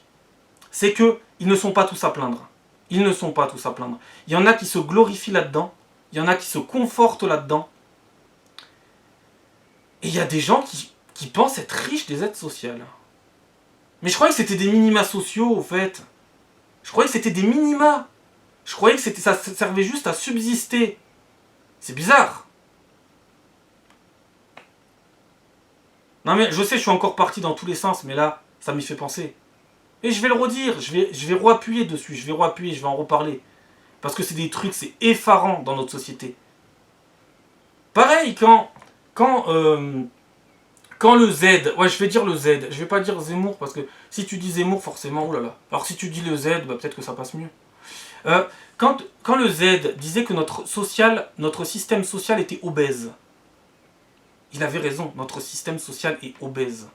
C'est qu'ils ne sont pas tous à plaindre. Ils ne sont pas tous à plaindre. Il y en a qui se glorifient là-dedans. Il y en a qui se confortent là-dedans. Et il y a des gens qui pensent être riches des aides sociales. Mais je croyais que c'était des minima sociaux, au fait. Je croyais que c'était des minima. Je croyais que ça servait juste à subsister. C'est bizarre. Non mais je sais, je suis encore parti dans tous les sens, mais là, ça m'y fait penser. Et je vais le redire, je vais re-appuyer dessus, je vais en reparler. Parce que c'est des trucs, c'est effarant dans notre société. Pareil, quand le Z, ouais, je vais dire le Z, je vais pas dire Zemmour, parce que si tu dis Zemmour, forcément, oh là là. Alors si tu dis le Z, bah, peut-être que ça passe mieux. Quand le Z disait que notre système social était obèse, il avait raison, notre système social est obèse.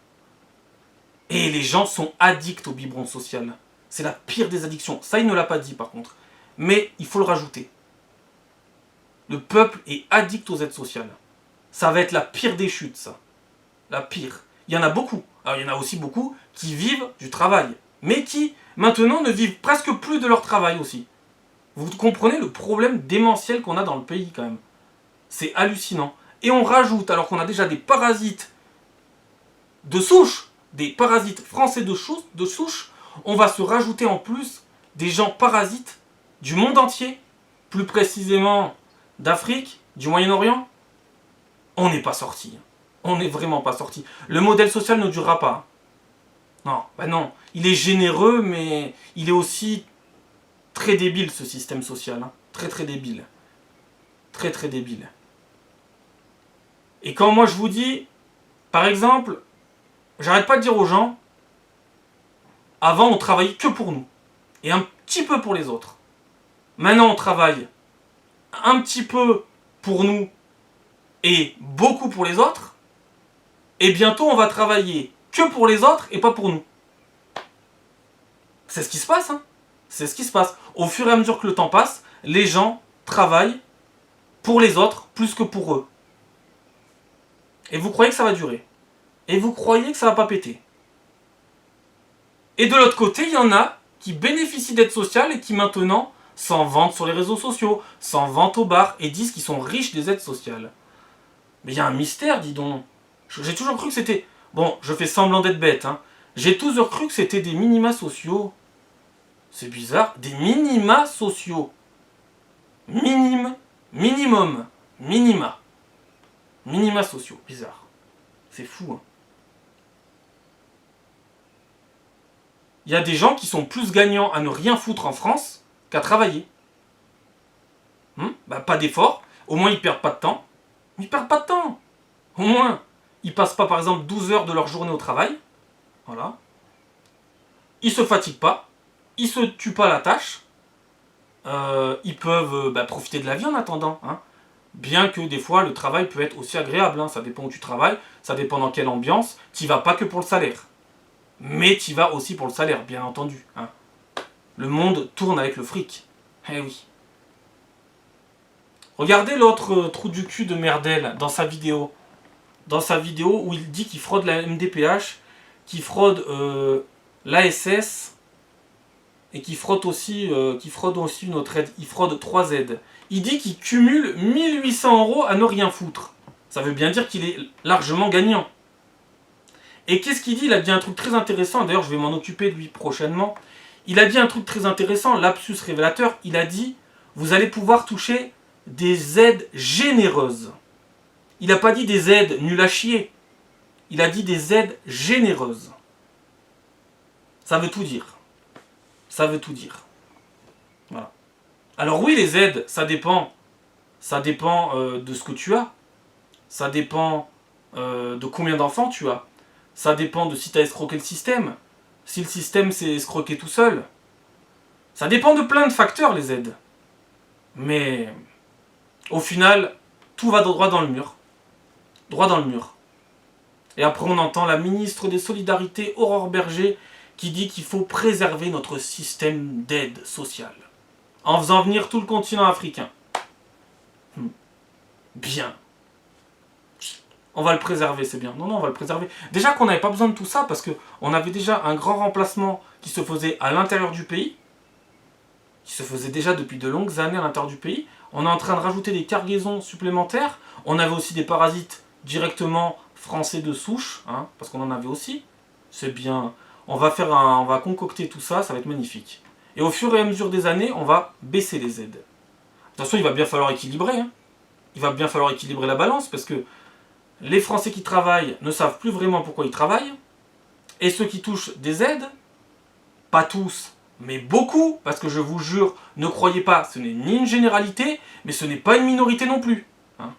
Et les gens sont addicts au biberon social. C'est la pire des addictions. Ça, il ne l'a pas dit par contre. Mais il faut le rajouter. Le peuple est addict aux aides sociales. Ça va être la pire des chutes, ça. La pire. Il y en a beaucoup. Alors, il y en a aussi beaucoup qui vivent du travail. Mais qui, maintenant, ne vivent presque plus de leur travail aussi. Vous comprenez le problème démentiel qu'on a dans le pays, quand même. C'est hallucinant. Et on rajoute, alors qu'on a déjà des parasites de souche, des parasites français de souche, on va se rajouter en plus des gens parasites du monde entier, plus précisément d'Afrique, du Moyen-Orient. On n'est pas sorti. On n'est vraiment pas sorti. Le modèle social ne durera pas. Non, ben non. Il est généreux, mais il est aussi très débile, ce système social. Hein. Très très débile. Très très débile. Et quand moi je vous dis, par exemple, j'arrête pas de dire aux gens, avant on travaillait que pour nous. Et un petit peu pour les autres. Maintenant on travaille un petit peu pour nous et beaucoup pour les autres. Et bientôt on va travailler que pour les autres et pas pour nous. C'est ce qui se passe, hein. C'est ce qui se passe. Au fur et à mesure que le temps passe, les gens travaillent pour les autres plus que pour eux. Et vous croyez que ça va durer. Et vous croyez que ça va pas péter. Et de l'autre côté, il y en a qui bénéficient d'aides sociales et qui maintenant s'en vantent sur les réseaux sociaux, s'en vantent au bar et disent qu'ils sont riches des aides sociales. Mais il y a un mystère, dis donc. J'ai toujours cru que c'était... Bon, je fais semblant d'être bête, hein. J'ai toujours cru que c'était des minima sociaux. C'est bizarre. Des minima sociaux. Minimum. Minima. Minima sociaux. Bizarre. C'est fou, hein. Il y a des gens qui sont plus gagnants à ne rien foutre en France qu'à travailler. Bah, pas d'effort. Au moins, ils perdent pas de temps. Ils perdent pas de temps. Au moins, ils passent pas, par exemple, 12 heures de leur journée au travail. Voilà. Ils se fatiguent pas. Ils se tuent pas la tâche. Ils peuvent profiter de la vie en attendant. Hein. Bien que des fois, le travail peut être aussi agréable. Hein. Ça dépend où tu travailles. Ça dépend dans quelle ambiance. Tu vas pas que pour le salaire. Mais tu vas aussi pour le salaire, bien entendu. Hein. Le monde tourne avec le fric. Eh oui. Regardez l'autre trou du cul de Merdel dans sa vidéo. Dans sa vidéo où il dit qu'il fraude la MDPH, qu'il fraude l'ASS et qu'il fraude aussi notre aide. Il fraude 3 aides. Il dit qu'il cumule 1800 € à ne rien foutre. Ça veut bien dire qu'il est largement gagnant. Et qu'est-ce qu'il dit? Il a dit un truc très intéressant. D'ailleurs, je vais m'en occuper de lui prochainement. Il a dit un truc très intéressant, lapsus révélateur. Il a dit, vous allez pouvoir toucher des aides généreuses. Il n'a pas dit des aides nul à chier. Il a dit des aides généreuses. Ça veut tout dire. Ça veut tout dire. Voilà. Alors oui, les aides, ça dépend. Ça dépend de ce que tu as. Ça dépend de combien d'enfants tu as. Ça dépend de si tu as escroqué le système. Si le système s'est escroqué tout seul. Ça dépend de plein de facteurs, les aides. Mais au final, tout va droit dans le mur. Droit dans le mur. Et après, on entend la ministre des Solidarités, Aurore Berger, qui dit qu'il faut préserver notre système d'aide sociale. En faisant venir tout le continent africain. Bien. On va le préserver, c'est bien. Non, on va le préserver. Déjà qu'on n'avait pas besoin de tout ça, parce qu'on avait déjà un grand remplacement qui se faisait à l'intérieur du pays, qui se faisait déjà depuis de longues années à l'intérieur du pays. On est en train de rajouter des cargaisons supplémentaires. On avait aussi des parasites directement français de souche, hein, parce qu'on en avait aussi. C'est bien. On va concocter tout ça, ça va être magnifique. Et au fur et à mesure des années, on va baisser les aides. Attention, il va bien falloir équilibrer. Hein. Il va bien falloir équilibrer la balance, parce que les Français qui travaillent ne savent plus vraiment pourquoi ils travaillent. Et ceux qui touchent des aides, pas tous, mais beaucoup, parce que je vous jure, ne croyez pas, ce n'est ni une généralité, mais ce n'est pas une minorité non plus. Hein.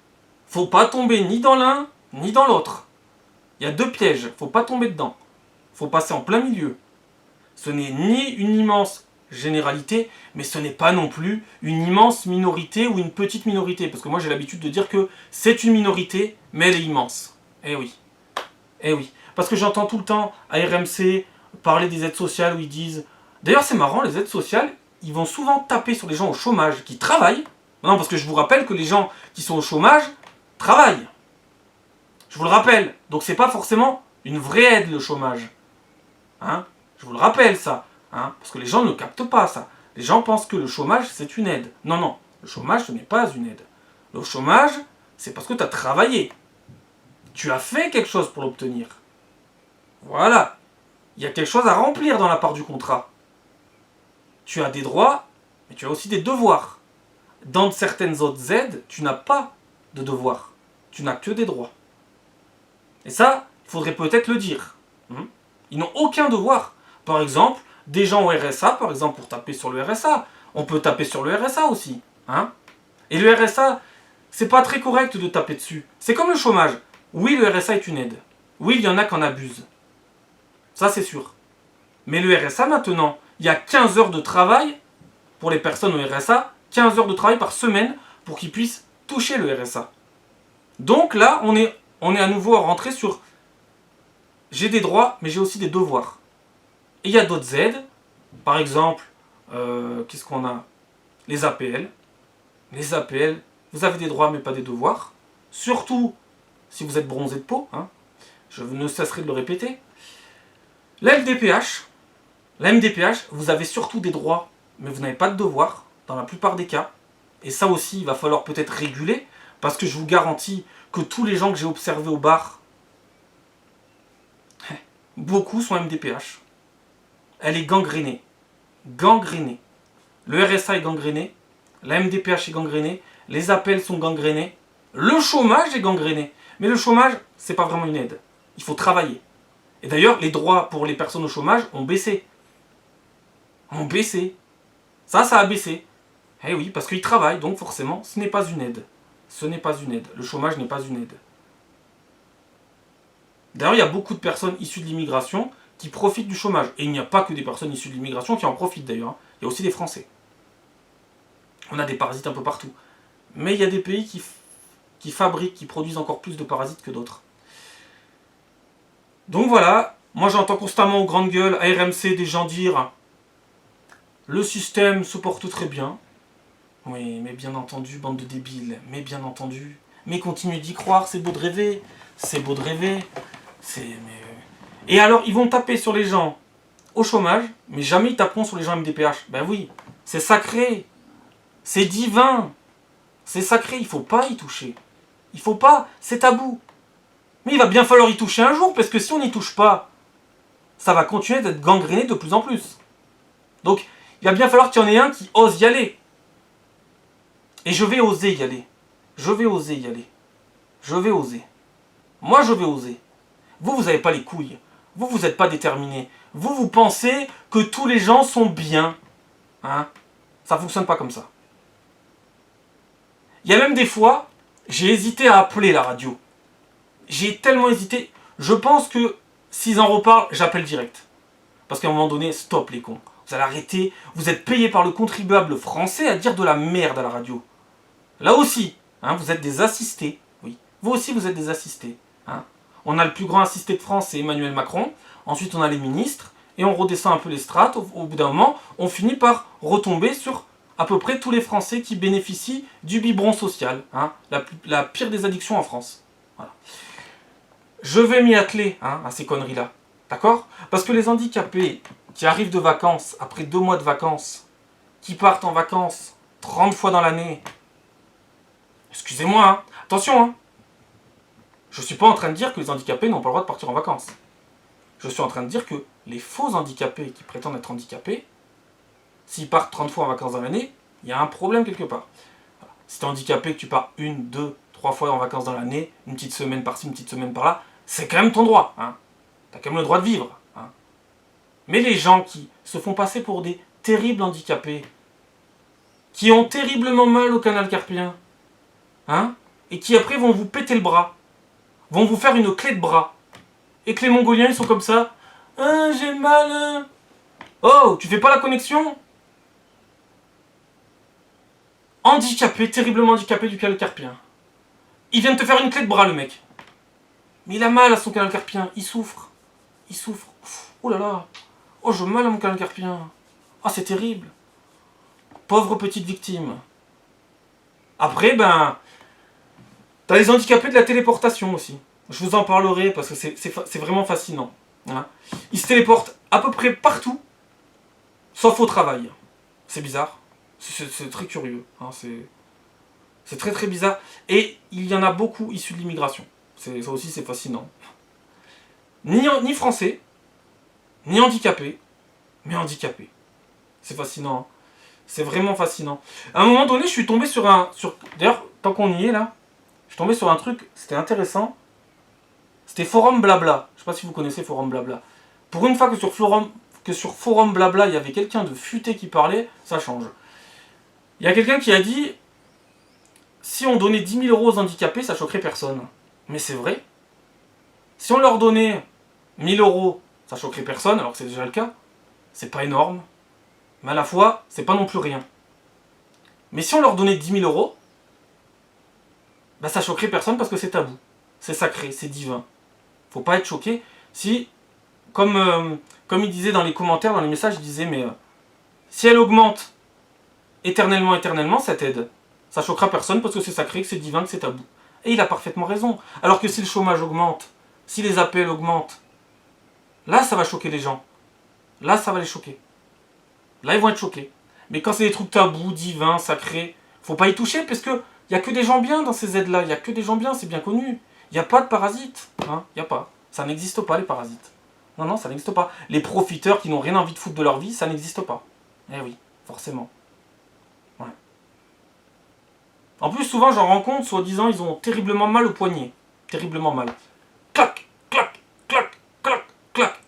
Faut pas tomber ni dans l'un, ni dans l'autre. Il y a deux pièges, faut pas tomber dedans. Faut passer en plein milieu. Ce n'est ni une immense généralité, mais ce n'est pas non plus une immense minorité ou une petite minorité. Parce que moi j'ai l'habitude de dire que c'est une minorité, mais elle est immense. Eh oui. Eh oui. Parce que j'entends tout le temps à RMC parler des aides sociales où ils disent... D'ailleurs c'est marrant, les aides sociales, ils vont souvent taper sur les gens au chômage qui travaillent. Non, parce que je vous rappelle que les gens qui sont au chômage travaillent. Je vous le rappelle. Donc c'est pas forcément une vraie aide le chômage. Hein? Je vous le rappelle ça. Hein? Parce que les gens ne captent pas ça. Les gens pensent que le chômage c'est une aide. Non, non. Le chômage ce n'est pas une aide. Le chômage c'est parce que tu as travaillé. Tu as fait quelque chose pour l'obtenir. Voilà. Il y a quelque chose à remplir dans la part du contrat. Tu as des droits, mais tu as aussi des devoirs. Dans certaines autres aides, tu n'as pas de devoirs. Tu n'as que des droits. Et ça, il faudrait peut-être le dire. Ils n'ont aucun devoir. Par exemple, des gens au RSA, par exemple, pour taper sur le RSA. On peut taper sur le RSA aussi. Hein. Et le RSA, c'est pas très correct de taper dessus. C'est comme le chômage. Oui, le RSA est une aide. Oui, il y en a qui en abusent. Ça, c'est sûr. Mais le RSA, maintenant, il y a 15 heures de travail pour les personnes au RSA, 15 heures de travail par semaine pour qu'ils puissent toucher le RSA. Donc là, on est à nouveau à rentrer sur j'ai des droits, mais j'ai aussi des devoirs. Et il y a d'autres aides. Par exemple, qu'est-ce qu'on a? Les APL. Les APL, vous avez des droits, mais pas des devoirs. Surtout si vous êtes bronzé de peau. Hein. Je ne cesserai de le répéter. La MDPH, vous avez surtout des droits, mais vous n'avez pas de devoirs, dans la plupart des cas. Et ça aussi, il va falloir peut-être réguler, parce que je vous garantis que tous les gens que j'ai observés au bar, beaucoup sont MDPH. Elle est gangrénée. Gangrénée. Le RSA est gangréné, la MDPH est gangrénée, les appels sont gangrénés, le chômage est gangréné. Mais le chômage, c'est pas vraiment une aide. Il faut travailler. Et d'ailleurs, les droits pour les personnes au chômage ont baissé. Ont baissé. Ça a baissé. Eh oui, parce qu'ils travaillent, donc forcément, ce n'est pas une aide. Ce n'est pas une aide. Le chômage n'est pas une aide. D'ailleurs, il y a beaucoup de personnes issues de l'immigration qui profitent du chômage. Et il n'y a pas que des personnes issues de l'immigration qui en profitent d'ailleurs. Il y a aussi des Français. On a des parasites un peu partout. Mais il y a des pays qui fabriquent, qui produisent encore plus de parasites que d'autres. Donc voilà, moi j'entends constamment aux grandes gueules, à RMC, des gens dire le système se porte très bien. Oui, mais bien entendu, bande de débiles, mais bien entendu. Mais continuez d'y croire, c'est beau de rêver. C'est beau de rêver. Et alors, ils vont taper sur les gens au chômage, mais jamais ils taperont sur les gens MDPH. Ben oui, c'est sacré. C'est divin. C'est sacré, il faut pas y toucher. Il faut pas, c'est tabou. Mais il va bien falloir y toucher un jour, parce que si on n'y touche pas, ça va continuer d'être gangréné de plus en plus. Donc, il va bien falloir qu'il y en ait un qui ose y aller. Et je vais oser y aller. Je vais oser y aller. Je vais oser. Moi, je vais oser. Vous n'avez pas les couilles. Vous n'êtes pas déterminé. Vous pensez que tous les gens sont bien. Hein? Ça ne fonctionne pas comme ça. Il y a même des fois, j'ai hésité à appeler la radio. J'ai tellement hésité. Je pense que s'ils en reparlent, j'appelle direct. Parce qu'à un moment donné, stop les cons. Vous allez arrêter. Vous êtes payés par le contribuable français à dire de la merde à la radio. Là aussi, hein, vous êtes des assistés. Oui. Vous aussi, vous êtes des assistés. Hein. On a le plus grand assisté de France, c'est Emmanuel Macron. Ensuite, on a les ministres. Et on redescend un peu les strates. Au bout d'un moment, on finit par retomber sur à peu près tous les Français qui bénéficient du biberon social. Hein, la pire des addictions en France. Voilà. Je vais m'y atteler hein, à ces conneries-là. D'accord? Parce que les handicapés qui arrivent de vacances, après 2 mois de vacances, qui partent en vacances 30 fois dans l'année, excusez-moi, hein, attention, hein, je ne suis pas en train de dire que les handicapés n'ont pas le droit de partir en vacances. Je suis en train de dire que les faux handicapés qui prétendent être handicapés, s'ils partent 30 fois en vacances dans l'année, il y a un problème quelque part. Voilà. Si tu es handicapé, que tu pars 1, 2, 3 fois en vacances dans l'année, une petite semaine par-ci, une petite semaine par-là, c'est quand même ton droit. Hein. Tu as quand même le droit de vivre. Hein. Mais les gens qui se font passer pour des terribles handicapés, qui ont terriblement mal au canal carpien, hein, et qui après vont vous péter le bras, vont vous faire une clé de bras, et que les Mongoliens ils sont comme ça, ah j'ai mal, hein. Oh, tu fais pas la connexion? Handicapé, terriblement handicapé du canal carpien. Il vient de te faire une clé de bras le mec. Mais il a mal à son canal carpien, il souffre. Il souffre. Oh là là. Oh j'ai mal à mon canal carpien. Ah c'est terrible. Pauvre petite victime. Après ben, t'as les handicapés de la téléportation aussi. Je vous en parlerai parce que c'est vraiment fascinant. Hein. Ils se téléportent à peu près partout, sauf au travail. C'est bizarre. C'est très curieux. Hein. C'est très très bizarre. Et il y en a beaucoup issus de l'immigration. Ça aussi c'est fascinant. Ni français, ni handicapés, mais handicapés. C'est fascinant. Hein. C'est vraiment fascinant. À un moment donné, je suis tombé sur un... D'ailleurs, tant qu'on y est là, je suis tombé sur un truc, c'était intéressant. C'était Forum Blabla. Je sais pas si vous connaissez Forum Blabla. Pour une fois que sur Forum Blabla, il y avait quelqu'un de futé qui parlait, ça change. Il y a quelqu'un qui a dit, si on donnait 10 000 € aux handicapés, ça choquerait personne. Mais c'est vrai. Si on leur donnait 1 000 €, ça choquerait personne, alors que c'est déjà le cas. C'est pas énorme. Mais à la fois, c'est pas non plus rien. Mais si on leur donnait 10 000 €, bah ça choquerait personne parce que c'est tabou. C'est sacré, c'est divin. Faut pas être choqué. Si, comme il disait dans les commentaires, dans les messages, il disait, mais si elle augmente éternellement, cette aide, ça choquera personne parce que c'est sacré, que c'est divin, que c'est tabou. Et il a parfaitement raison. Alors que si le chômage augmente, si les appels augmentent, là ça va choquer les gens. Là ça va les choquer. Là ils vont être choqués. Mais quand c'est des trucs tabous, divins, sacrés, faut pas y toucher parce que il y a que des gens bien dans ces aides-là. Il y a que des gens bien, c'est bien connu. Il n'y a pas de parasites. Hein, il n'y a pas. Ça n'existe pas les parasites. Non, non, ça n'existe pas. Les profiteurs qui n'ont rien envie de foutre de leur vie, ça n'existe pas. Eh oui, forcément. Ouais. En plus, souvent j'en rencontre, soi-disant, ils ont terriblement mal au poignet. Terriblement mal. Clac, clac, clac, clac, clac.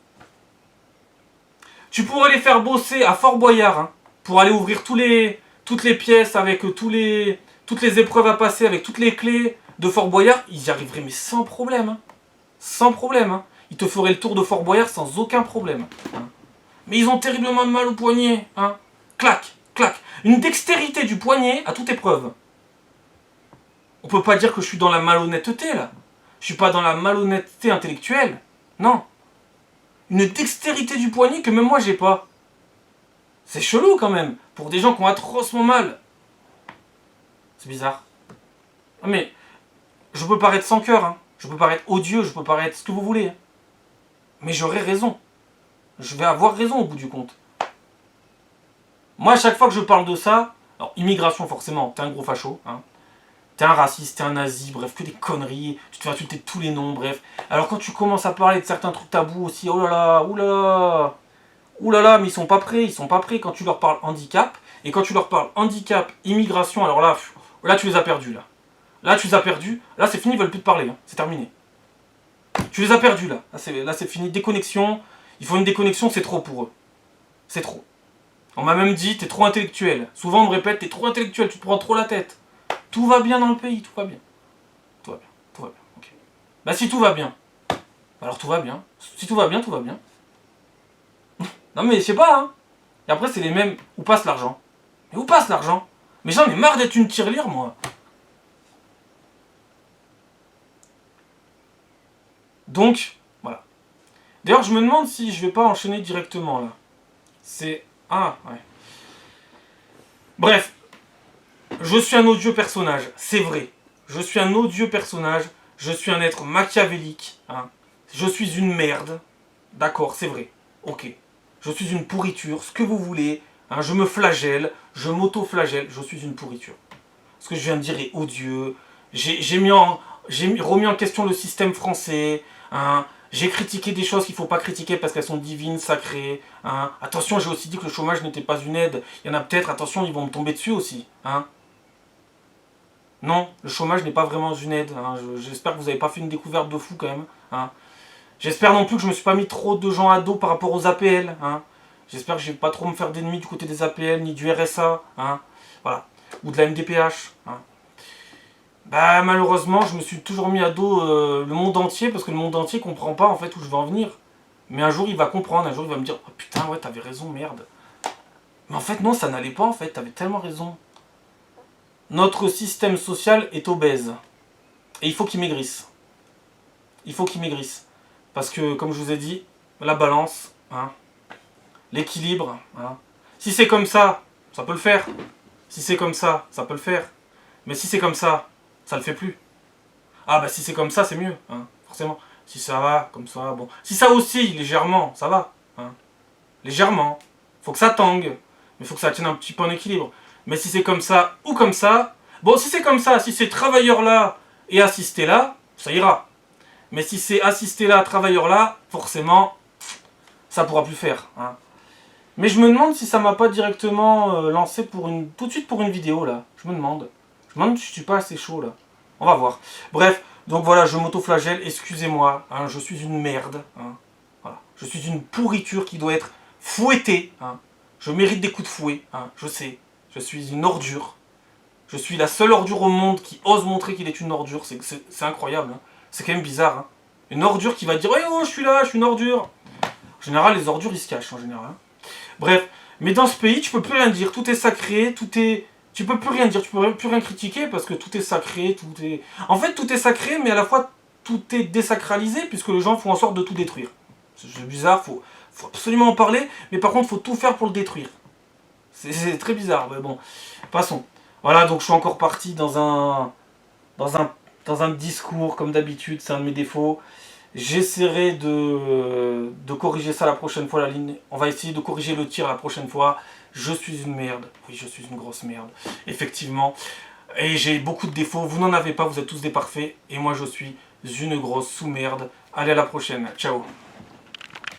Tu pourrais les faire bosser à Fort Boyard, hein, pour aller ouvrir toutes les pièces avec toutes les épreuves à passer, avec toutes les clés de Fort Boyard. Ils y arriveraient, mais sans problème. Hein. Sans problème. Hein. Ils te feraient le tour de Fort Boyard sans aucun problème. Hein. Mais ils ont terriblement mal au poignet. Hein. Clac, clac. Une dextérité du poignet à toute épreuve. On peut pas dire que je suis dans la malhonnêteté, là. Je suis pas dans la malhonnêteté intellectuelle. Non. Une dextérité du poignet que même moi j'ai pas. C'est chelou quand même, pour des gens qui ont atrocement mal. C'est bizarre. Mais, je peux paraître sans cœur, hein. Je peux paraître odieux, je peux paraître ce que vous voulez. Hein. Mais j'aurai raison. Je vais avoir raison au bout du compte. Moi, à chaque fois que je parle de ça, alors immigration forcément, t'es un gros facho, hein. T'es un raciste, t'es un nazi, bref, que des conneries, tu te fais insulter de tous les noms, bref. Alors quand tu commences à parler de certains trucs tabous aussi, oh là là, oulala, oulala, mais ils sont pas prêts quand tu leur parles handicap, et quand tu leur parles handicap, immigration, alors là tu les as perdus, là. Là tu les as perdus, là c'est fini, ils veulent plus te parler, hein. C'est terminé. Tu les as perdus, là. Là c'est fini, déconnexion, il faut une déconnexion, c'est trop pour eux. C'est trop. On m'a même dit, t'es trop intellectuel. Souvent on me répète, t'es trop intellectuel, tu te prends trop la tête. Tout va bien dans le pays, tout va bien. Tout va bien, ok. Bah si tout va bien. Alors tout va bien. Si tout va bien, tout va bien. Non mais je sais pas, hein. Et après c'est les mêmes. Où passe l'argent? Mais où passe l'argent? Mais j'en ai marre d'être une tirelire, moi. Donc, voilà. D'ailleurs, je me demande si je vais pas enchaîner directement, là. C'est... Ah, ouais. Bref. Je suis un odieux personnage, c'est vrai. Je suis un odieux personnage. Je suis un être machiavélique. Hein. Je suis une merde. D'accord, c'est vrai. Ok. Je suis une pourriture, ce que vous voulez. Hein, je me flagelle, je m'auto-flagelle. Je suis une pourriture. Ce que je viens de dire est odieux. J'ai remis en question le système français. Hein. J'ai critiqué des choses qu'il ne faut pas critiquer parce qu'elles sont divines, sacrées. Hein. Attention, j'ai aussi dit que le chômage n'était pas une aide. Il y en a peut-être, attention, ils vont me tomber dessus aussi. Hein. Non, le chômage n'est pas vraiment une aide. Hein. J'espère que vous n'avez pas fait une découverte de fou quand même. Hein. J'espère non plus que je me suis pas mis trop de gens à dos par rapport aux APL. Hein. J'espère que je vais pas trop me faire d'ennemis du côté des APL ni du RSA. Hein. Voilà. Ou de la MDPH. Hein. Bah malheureusement, je me suis toujours mis à dos le monde entier parce que le monde entier comprend pas en fait où je veux en venir. Mais un jour il va comprendre, un jour il va me dire oh putain ouais t'avais raison merde. Mais en fait non ça n'allait pas en fait, t'avais tellement raison. Notre système social est obèse. Et il faut qu'il maigrisse. Il faut qu'il maigrisse. Parce que comme je vous ai dit, la balance, hein, l'équilibre, hein. Si c'est comme ça peut le faire. Si c'est comme ça peut le faire. Mais si c'est comme ça le fait plus. Ah bah si c'est comme ça, c'est mieux, hein, forcément. Si ça va, comme ça, bon. Si ça oscille légèrement, ça va. Hein. Légèrement. Faut que ça tangue. Mais faut que ça tienne un petit peu en équilibre. Mais si c'est comme ça ou comme ça... Bon, si c'est comme ça, si c'est travailleur là et assisté là, ça ira. Mais si c'est assisté là, travailleur là, forcément, ça pourra plus faire. Hein. Mais je me demande si ça m'a pas directement lancé pour tout de suite pour une vidéo là. Je me demande. Je me demande si je suis pas assez chaud là. On va voir. Bref, donc voilà, je m'auto-flagelle, excusez-moi, hein, je suis une merde. Hein, voilà. Je suis une pourriture qui doit être fouettée. Hein. Je mérite des coups de fouet, hein, je sais. Je suis une ordure. Je suis la seule ordure au monde qui ose montrer qu'il est une ordure. C'est incroyable. Hein. C'est quand même bizarre. Hein. Une ordure qui va dire hey, « Oh, je suis là, je suis une ordure !» En général, les ordures, ils se cachent, en général. Hein. Bref, mais dans ce pays, tu peux plus rien dire. Tout est sacré, tout est... Tu peux plus rien dire, tu peux plus rien critiquer parce que tout est sacré, tout est... En fait, tout est sacré, mais à la fois, tout est désacralisé puisque les gens font en sorte de tout détruire. C'est bizarre, faut absolument en parler, mais par contre, faut tout faire pour le détruire. C'est très bizarre, mais bon, passons. Voilà, donc je suis encore parti dans un discours, comme d'habitude, c'est un de mes défauts. J'essaierai de corriger ça la prochaine fois, la ligne. On va essayer de corriger le tir la prochaine fois. Je suis une merde. Oui, je suis une grosse merde. Effectivement. Et j'ai beaucoup de défauts. Vous n'en avez pas, vous êtes tous des parfaits. Et moi, je suis une grosse sous-merde. Allez, à la prochaine. Ciao.